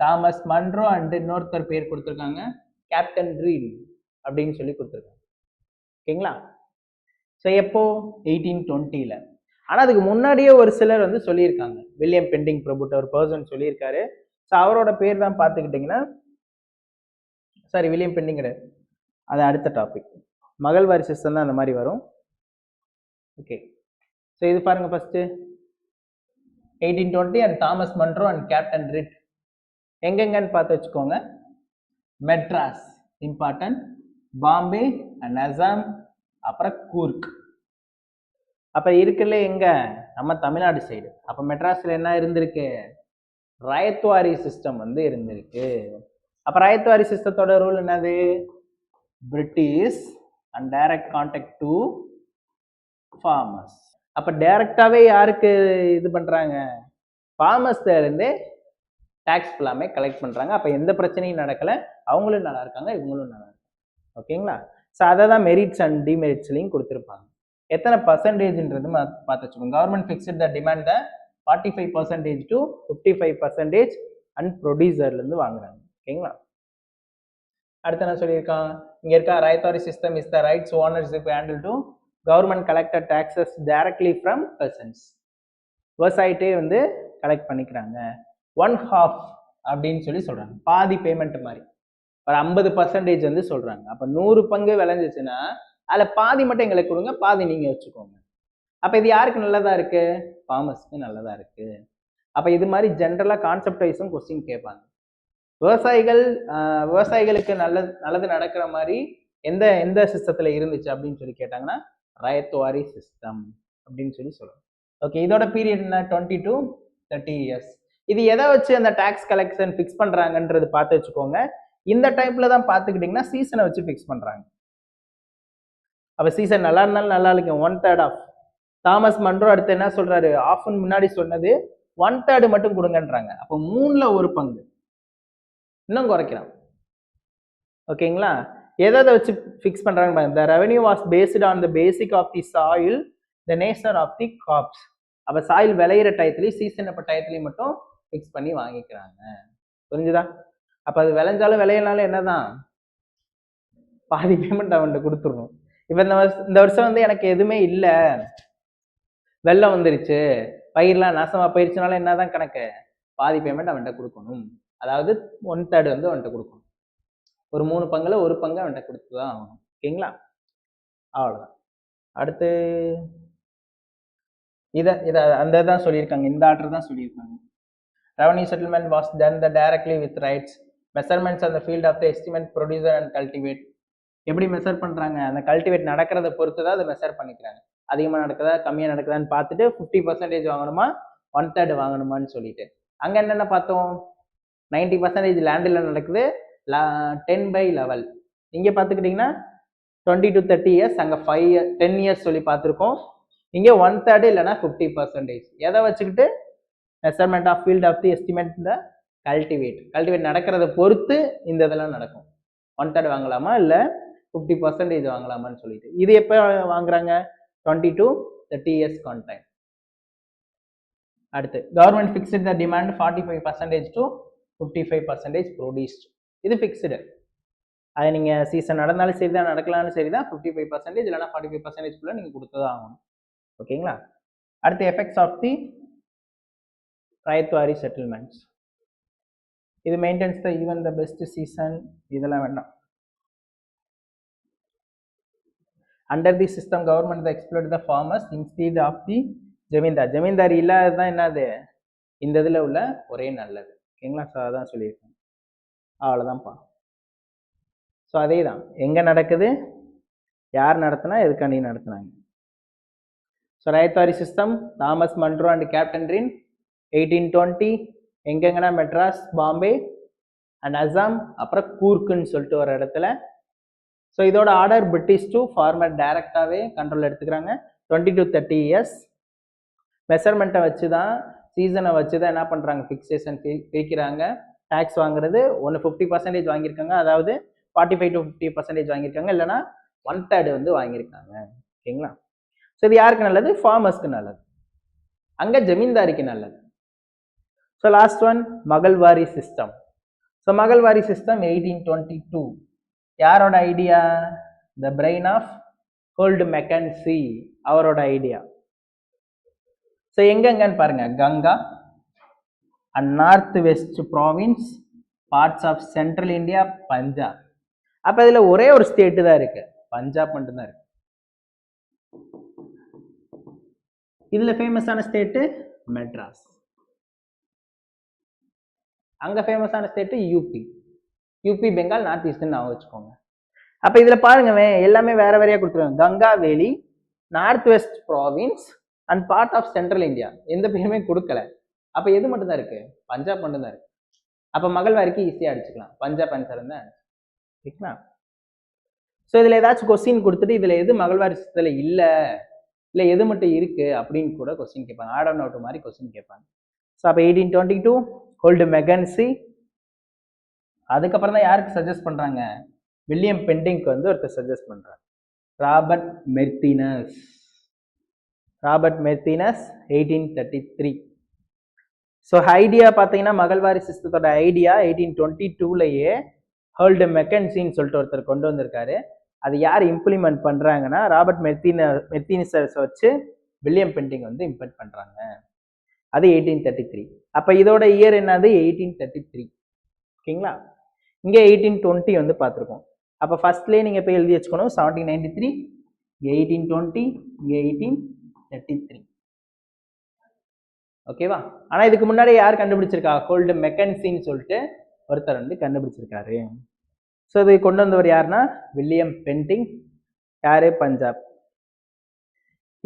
தாமஸ் மன்ரோ அண்ட் இன்னொருத்தர் பேர் கொடுத்துருக்காங்க, கேப்டன் ரீட் அப்படின்னு சொல்லி கொடுத்துருக்காங்க. ஓகேங்களா? ஸோ எப்போ 1820ல. ஆனா அதுக்கு முன்னாடியே ஒரு சிலர் வந்து சொல்லியிருக்காங்க. வில்லியம் பெண்டிங் பிரபுட்ட ஒரு பர்சன் சொல்லியிருக்காரு. ஸோ அவரோட பேர் தான் பார்த்துக்கிட்டிங்கன்னா, சாரி வில்லியம் பெண்டிங் கிடையாது, அது அடுத்த டாபிக். மகள்வாரி சிஸ்டம் தான் அந்த மாதிரி வரும். ஓகே. ஸோ இது பாருங்க, first 1820 and Thomas Munro and captain Read எங்கெங்கன்னு பார்த்து வச்சுக்கோங்க. மெட்ராஸ் இம்பார்ட்டன்ட், பாம்பே அண்ட் அசாம், அப்புறம் கூர்க். அப்ப இருக்குல்ல எங்க, நம்ம தமிழ்நாடு சைடு. அப்ப மெட்ராஸ்ல என்ன இருந்திருக்கு, ராயத்வாரி சிஸ்டம் வந்து இருந்திருக்கு. அப்ப ராயத்வாரி சிஸ்டத்தோட ரூல் என்னது, British and direct contact to farmers. அப்ப டைரக்டாவே யாருக்கு இது பண்றாங்க, ஃபார்மர்ஸ்ல இருந்தே டாக்ஸ் ஃபுல்லாமே கலெக்ட் பண்றாங்க. அப்ப எந்த பிரச்சனையும் நடக்கல, அவங்களும் நல்லா இருக்காங்க, இவங்களும் நல்லா இருக்காங்க. ஓகேங்களா. ஸோ அதை தான் மெரிட்ஸ் அண்ட் டிமெரிட்ஸ்லையும் கொடுத்துருப்பாங்க. எத்தனை பர்சன்டேஜ்ன்றது பார்த்து வச்சுக்கோங்க. Government fixed the demand the 45% to 55% and ப்ரொடியூசர்லேருந்து வாங்குறாங்க. ஓகேங்களா. அடுத்து என்ன சொல்லியிருக்கான், இங்க இருக்க ryotwari system is the rights ownership handle to government collected taxes directly from persons. விவசாயிட்டே வந்து கலெக்ட் பண்ணிக்கிறாங்க. 1/2 அப்படின்னு சொல்லி சொல்றாங்க, பாதி பேமெண்ட் மாதிரி. ஒரு 50% வந்து சொல்றாங்க. அப்ப 100 பங்கு விளைஞ்சிச்சுன்னா அதுல பாதி மட்டும் எங்களுக்கு கொடுங்க, பாதி நீங்க வச்சுக்கோங்க. அப்ப இது யாருக்கு நல்லதா இருக்கு, ஃபார்மர்ஸ்க்கு நல்லதா இருக்கு. அப்ப இது மாதிரி ஜென்ரலா கான்செப்ட் வைஸும் கொஸ்டின் கேட்பாங்க. விவசாயிகளுக்கு நல்லது நடக்கிற மாதிரி எந்த எந்த சிஸ்டத்துல இருந்துச்சு அப்படின்னு சொல்லி கேட்டாங்கன்னா ராயத்வாரி சிஸ்டம் அப்படின்னு சொல்லி சொல்லுவாங்க. ஓகே, இதோட பீரியட் என்ன, 20 to 30 years. இது எதை வச்சு அந்த டாக்ஸ் கலெக்ஷன் ஃபிக்ஸ் பண்றாங்கன்றது பார்த்து வச்சுக்கோங்க. இந்த டைப்ல தான் பார்த்துக்கிட்டிங்கன்னா சீசனை வச்சு ஃபிக்ஸ் பண்றாங்க. அப்ப சீசன் நல்லா இருந்தாலும் நல்லா இருக்கு 1/3 ஆஃப். தாமஸ் மன்றோ அடுத்து என்ன சொல்றாரு, ஆஃப்னு முன்னாடி சொன்னது 1/3 மட்டும் கொடுங்கன்றாங்க. அப்போ 3ல் 1 பங்கு இன்னும் குறைக்கிறான். ஓகேங்களா. எதை வச்சு ஃபிக்ஸ் பண்றாங்க பாருங்க. The revenue was based on the basic of the soil, the nature of the crops. அப்ப சாயில் விளையிற டயத்துலையும் சீசன் அப்ப டயத்துலையும் மட்டும் ஃபிக்ஸ் பண்ணி வாங்கிக்கிறாங்க. புரிஞ்சுதா. அப்ப அது விளைஞ்சாலும் விளையனாலும் என்னதான், பாதி பேமெண்ட் அவன்கிட்ட கொடுத்துடணும். இப்ப இந்த வருஷம் வந்து எனக்கு எதுவுமே இல்லை, வெள்ளம் வந்துருச்சு, பயிரெலாம் நாசமா போயிருச்சுனால என்னதான் கணக்கு, பாதி பேமெண்ட் அவன்கிட்ட கொடுக்கணும். அதாவது 1/3 வந்து அவன்கிட்ட கொடுக்கணும். ஒரு 3 பங்குல 1 பங்கு அவன்கிட்ட கொடுத்துதான் ஆகணும். ஓகேங்களா. அவ்வளவுதான். அடுத்து இதை அந்த தான் சொல்லியிருக்காங்க, இந்த ஆர்டர் தான் சொல்லியிருக்காங்க. Revenue settlement was done the directly with ryots, measurements on the field of the estimate, producer and cultivate. எப்படி மெஷர் பண்றாங்க, அந்த கல்டிவேட் நடக்கிறத பொறுத்து தான் அதை மெஷர் பண்ணிக்கிறாங்க. அதிகமாக நடக்குதா கம்மியாக நடக்குதான்னு பார்த்துட்டு 50% வாங்கணுமா 1/3 வாங்கணுமான்னு சொல்லிட்டு. அங்கே என்னென்ன பார்த்தோம், 90% லேண்டில் நடக்குது, 10/11. இங்கே பார்த்துக்கிட்டிங்கன்னா 20 to 30 years, அங்கே 10 years சொல்லி பார்த்துருக்கோம். இங்கே 1/3 இல்லைன்னா 50%. எதை வச்சுக்கிட்டு, measurement of field of the estimate the cultivate நடக்கிறத பொறுத்து இந்த இதெல்லாம் நடக்கும். 1/3 வாங்கலாமா இல்லை 50% வாங்கலாமான்னு சொல்லிட்டு. இது எப்போ வாங்குறாங்க, 20 to 30 years கான்ட்ராக்ட். அடுத்து government fixed the demand 45% to 55% produced. இது ஃபிக்ஸ்டு. அதை நீங்க சீசன் நடந்தாலும் சரி தான், நடக்கலாம்னு சரி தான், 55% இல்லைன்னா 45% நீங்க கொடுத்துதான் ஆகணும். ஓகேங்களா. அடுத்து எஃபெக்ட்ஸ் ஆஃப் தி ராயத்வாரி செட்டில்மெண்ட்ஸ். இது maintenance the even the best season, இதெல்லாம் வேண்டாம். Under the system, government exploit the farmers instead of the ஜமீன்தார். ஜமீன்தார் இல்லாததான் என்னது இந்த இதில் உள்ள ஒரே நல்லது. ஓகேங்களா. ஸோ அதான் சொல்லியிருக்கேன். அவ்வளோதான்ப்பா. ஸோ அதே தான் எங்கே நடக்குது, யார் நடத்தினா, எதுக்காண்டி நடத்தினாங்க. So ryotwari system, Thomas Munro and captain Read 1820. எங்கெங்கன்னா மெட்ராஸ், பாம்பே அண்ட் அசாம், அப்புறம் கூர்க்குன்னு சொல்லிட்டு ஒரு இடத்துல. ஸோ இதோட ஆர்டர் பிரிட்டிஷ் டு ஃபார்மர் டைரக்டாகவே கண்ட்ரோல் எடுத்துக்கிறாங்க. 20 to 30 years. மெஷர்மெண்ட்டை வச்சு தான், சீசனை வச்சு தான் என்ன பண்ணுறாங்க, ஃபிக்ஸேஷன் பிரிக்கிறாங்க. டேக்ஸ் வாங்குறது ஒன்று 50% வாங்கியிருக்காங்க, அதாவது 45 to 50% வாங்கியிருக்காங்க, இல்லைனா 1/3 வந்து வாங்கியிருக்காங்க. ஓகேங்களா. ஸோ இது யாருக்கு நல்லது, ஃபார்மர்ஸ்க்கு நல்லது, அங்கே ஜமீன்தாரிக்கு நல்லது. So last one Mahalwari system. So Mahalwari system 1822. யாரோட idea, the brain of Holt Mackenzie, அவரோட ஐடியா. ஸோ எங்கெங்கன்னு பாருங்க, Ganga and north west province, parts of central India, Punjab. அப்ப இதுல ஒரே ஒரு ஸ்டேட் தான் இருக்கு, பஞ்சாப் மட்டும் தான் இருக்கு. இதுல ஃபேமஸான ஸ்டேட் மெட்ராஸ், அங்க ஃபேமஸான state UP. UP Bengal north ஈஸ்ட்னு ஞாபகம் வச்சுக்கோங்க. அப்ப இதுல பாருங்க எல்லாமே வேற வேறையா கொடுத்துருவாங்க. Ganga valley, north west province and part of central India, எந்த பேருமே கொடுக்கல. அப்ப எது மட்டும் தான் இருக்கு? பஞ்சாப் மட்டும் தான் இருக்கு. அப்ப மகள்வாரிக்கு ஈஸியா அடிச்சுக்கலாம், பஞ்சாப் ஆன்சர் தான். சரிங்களா? ஸோ இதுல ஏதாச்சும் கொஸ்டின் கொடுத்துட்டு இதுல எது மகள்வாரி சிஸ்டத்துல இல்ல எது மட்டும் இருக்கு அப்படின்னு கூட கொஸ்டின் கேட்பாங்க. ஆட் ஆன் அவுட் மாதிரி கொஸ்டின் கேட்பாங்க. ஸோ அப்போ 1822 ஹோல்டு மெக்கன்சி. அதுக்கப்புறம் தான் யாருக்கு சஜஸ்ட் பண்றாங்க? வில்லியம் பெண்டிங்க்கு வந்து ஒருத்தர் சஜஸ்ட் பண்றாங்க, ராபர்ட் மெர்டினஸ். 1833. ஸோ ஐடியா பார்த்தீங்கன்னா மகள்வாரி சிஸ்டத்தோட ஐடியா 1822லயே ஹோல்டு மெக்கன்சின்னு சொல்லிட்டு ஒருத்தர் கொண்டு வந்திருக்காரு. அது யார் இம்ப்ளிமெண்ட் பண்றாங்கன்னா ராபர்ட் மெர்டினஸ் வச்சு வில்லியம் பெண்டிங் வந்து இம்ப்ளிமெண்ட் பண்றாங்க. அது 1833. அப்ப இதோட இயர் என்னது? 1833. ஓகேங்களா? இங்க 1820 வந்து பார்த்துருக்கோம். அப்ப ஃபர்ஸ்ட்லயே நீங்க போய் எழுதி வச்சுக்கணும் 1793, 1820, 1833. ஓகேவா? ஆனா இதுக்கு முன்னாடி யார் கண்டுபிடிச்சிருக்கா? ஹோல்டு மெக்கன்சின்னு சொல்லிட்டு ஒருத்தர் வந்து கண்டுபிடிச்சிருக்காரு. ஸோ இது கொண்டு வந்தவர் யாருன்னா வில்லியம் பெண்டிங். யாரு? பஞ்சாப்.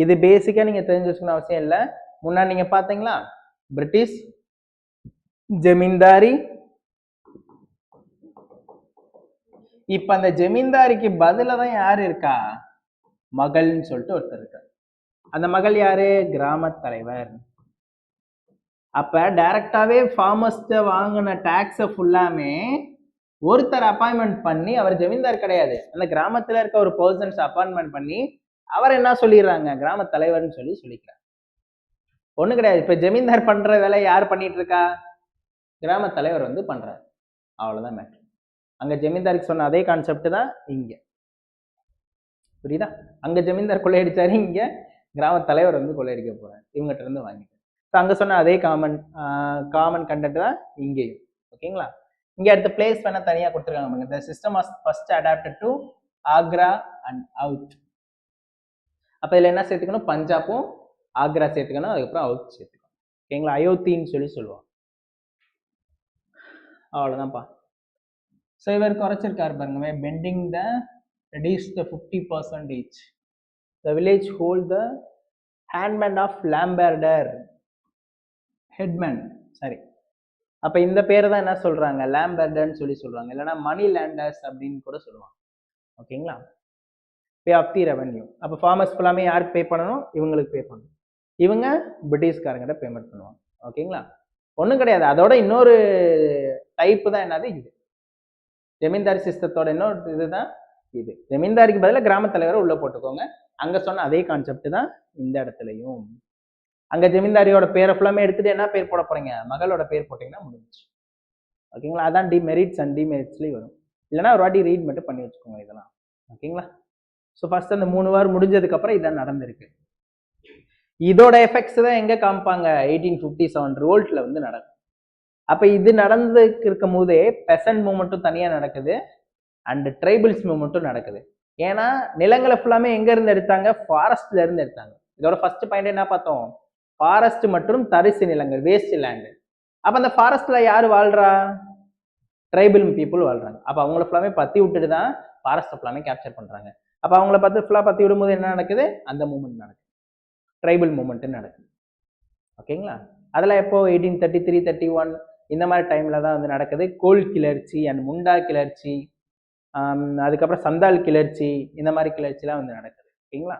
இது பேசிக்கா நீங்க தெரிஞ்சு வச்சுக்கணும் அவசியம் இல்லை. முன்னாடி நீங்க பாத்தீங்களா பிரிட்டிஷ், ஜமீன்தாரி. இப்ப அந்த ஜமீன்தாரிக்கு பதிலா தான் யாரு இருக்கா? மகள்னு சொல்லிட்டு ஒருத்தர் இருக்கார். அந்த மகள் யாரு? கிராம தலைவர். அப்ப டைரக்டாவே ஃபார்மர்ஸ்ட வாங்கின டாக்ஸ ஃபுல்லாமே ஒருத்தர் அப்பாயின்மெண்ட் பண்ணி, அவர் ஜமீன்தார் கிடையாது, அந்த கிராமத்துல இருக்க ஒரு பர்சன்ஸ் அப்பாயின்மெண்ட் பண்ணி அவர் என்ன சொல்லிடுறாங்க? கிராம தலைவர்னு சொல்லிக்கிறார். ஒண்ணு கிடையாது. இப்ப ஜமீன்தார் பண்ற வேலை யார் பண்ணிட்டு இருக்கா? கிராம தலைவர் வந்து பண்றாரு. அவ்வளவுதான் மேட்ரு. அங்க ஜமீன்தாருக்கு சொன்ன அதே கான்செப்ட் தான் இங்க. புரியுதா? அங்க ஜமீன்தார் கொள்ளையடிச்சாரு, இங்க கிராம தலைவர் வந்து கொள்ளையடிக்க போறாரு, இவங்ககிட்ட இருந்து வாங்கிட்டு. அங்க சொன்ன அதே காமன் கண்டென்ட் தான் இங்கேயும். ஓகேங்களா? இங்க அடுத்த பிளேஸ் வேணா தனியா கொடுத்துருக்காங்க. The system was first adapted to Agra and out. அப்ப இதுல என்ன சேர்த்துக்கணும்? பஞ்சாப்பும் ஆக்ரா சேர்த்துக்கணும், அதுக்கப்புறம் அவுட் சேர்த்துக்கணும். ஓகேங்களா? அயோத்தின்னு சொல்லுவாங்க. அவ்வளவுதான்ப்பா. ஸோ இவர் குறைச்சிருக்காரு பாருங்க, bending the reduce the 50%. The village hold the handman of lambarder, headman. சரி, அப்ப இந்த பேரை தான் என்ன சொல்றாங்க? லாம்பர்டர்னு சொல்றாங்க, இல்லைன்னா மணி லேண்டர்ஸ் அப்படின்னு கூட சொல்லுவாங்க. ஓகேங்களா? Bay of the revenue. அப்ப ஃபார்மர்ஸ் ஃபுல்லாமே யாருக்கு பே பண்ணணும்? இவங்களுக்கு பே பண்ணணும். இவங்க பிரிட்டிஷ்காரங்கிட்ட பேமெண்ட் பண்ணுவாங்க. ஓகேங்களா? ஒன்றும் கிடையாது. அதோட இன்னொரு டைப்பு தான் என்னது? இது ஜமீன்தாரி சிஸ்டத்தோட இன்னொரு இதுதான் இது. ஜமீன்தாரிக்கு பதிலாக கிராம தலைவரை உள்ள போட்டுக்கோங்க. அங்க சொன்ன அதே கான்செப்ட் தான் இந்த இடத்துலையும். அங்க ஜமீன்தாரியோட பேரை ஃபுல்லாமே எடுத்துட்டு என்ன பேர் போட போறீங்க? மகளோட பேர் போட்டீங்கன்னா முடிஞ்சு. ஓகேங்களா? அதான் டிமெரிட்ஸ் அண்ட் டிமெரிட்ஸ்லேயும் வரும். இல்லைன்னா ஒரு வாட்டி ரீட் மட்டும் பண்ணி வச்சுக்கோங்க இதெல்லாம். ஓகேங்களா? ஸோ ஃபர்ஸ்ட் அந்த 3 வாரம் முடிஞ்சதுக்கு அப்புறம் இதான் நடந்திருக்கு. இதோட எஃபெக்ட்ஸ் தான் எங்க காமிப்பாங்க? 1857 ரிவோல்ட்ல வந்து நடக்கும். அப்ப இது நடந்து இருக்கும் போதே பெசன்ட் மூவ்மெண்ட்டும் தனியா நடக்குது அண்ட் ட்ரைபிள்ஸ் மூவ்மெண்ட்டும் நடக்குது. ஏன்னா நிலங்களை ஃபுல்லாமே எங்க இருந்து எடுத்தாங்க? ஃபாரஸ்ட்ல இருந்து எடுத்தாங்க. இதோட ஃபர்ஸ்ட் பாயிண்ட் என்ன பார்த்தோம்? ஃபாரஸ்ட் மற்றும் தரிசு நிலங்கள், வேஸ்ட் லேண்ட். அப்ப அந்த ஃபாரஸ்ட்ல யாரு வாழ்றா? ட்ரைபிள் பீப்புள் வாழ்றாங்க. அப்ப அவங்கள ஃபுல்லாமே பத்தி விட்டுட்டு தான் ஃபாரஸ்ட் ஃபுல்லாமே கேப்சர் பண்றாங்க. அப்ப அவங்கள பார்த்து ஃபுல்லா பத்தி விடும்போது என்ன நடக்குது? அந்த மூவ்மெண்ட் நடக்குது, ட்ரைபிள் மூவ்மெண்ட் நடக்குது. ஓகேங்களா? அதெல்லாம் எப்போ? 1833, 31 இந்த மாதிரி டைம்ல தான் வந்து நடக்குது. கோல் கிளர்ச்சி அண்ட் முண்டா கிளர்ச்சி, அதுக்கப்புறம் சந்தால் கிளர்ச்சி, இந்த மாதிரி கிளர்ச்சிலாம் வந்து நடக்குது. ஓகேங்களா?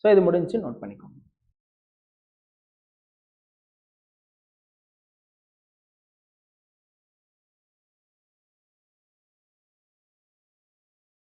ஸோ இது முடிஞ்சு நோட் பண்ணிக்கோங்க.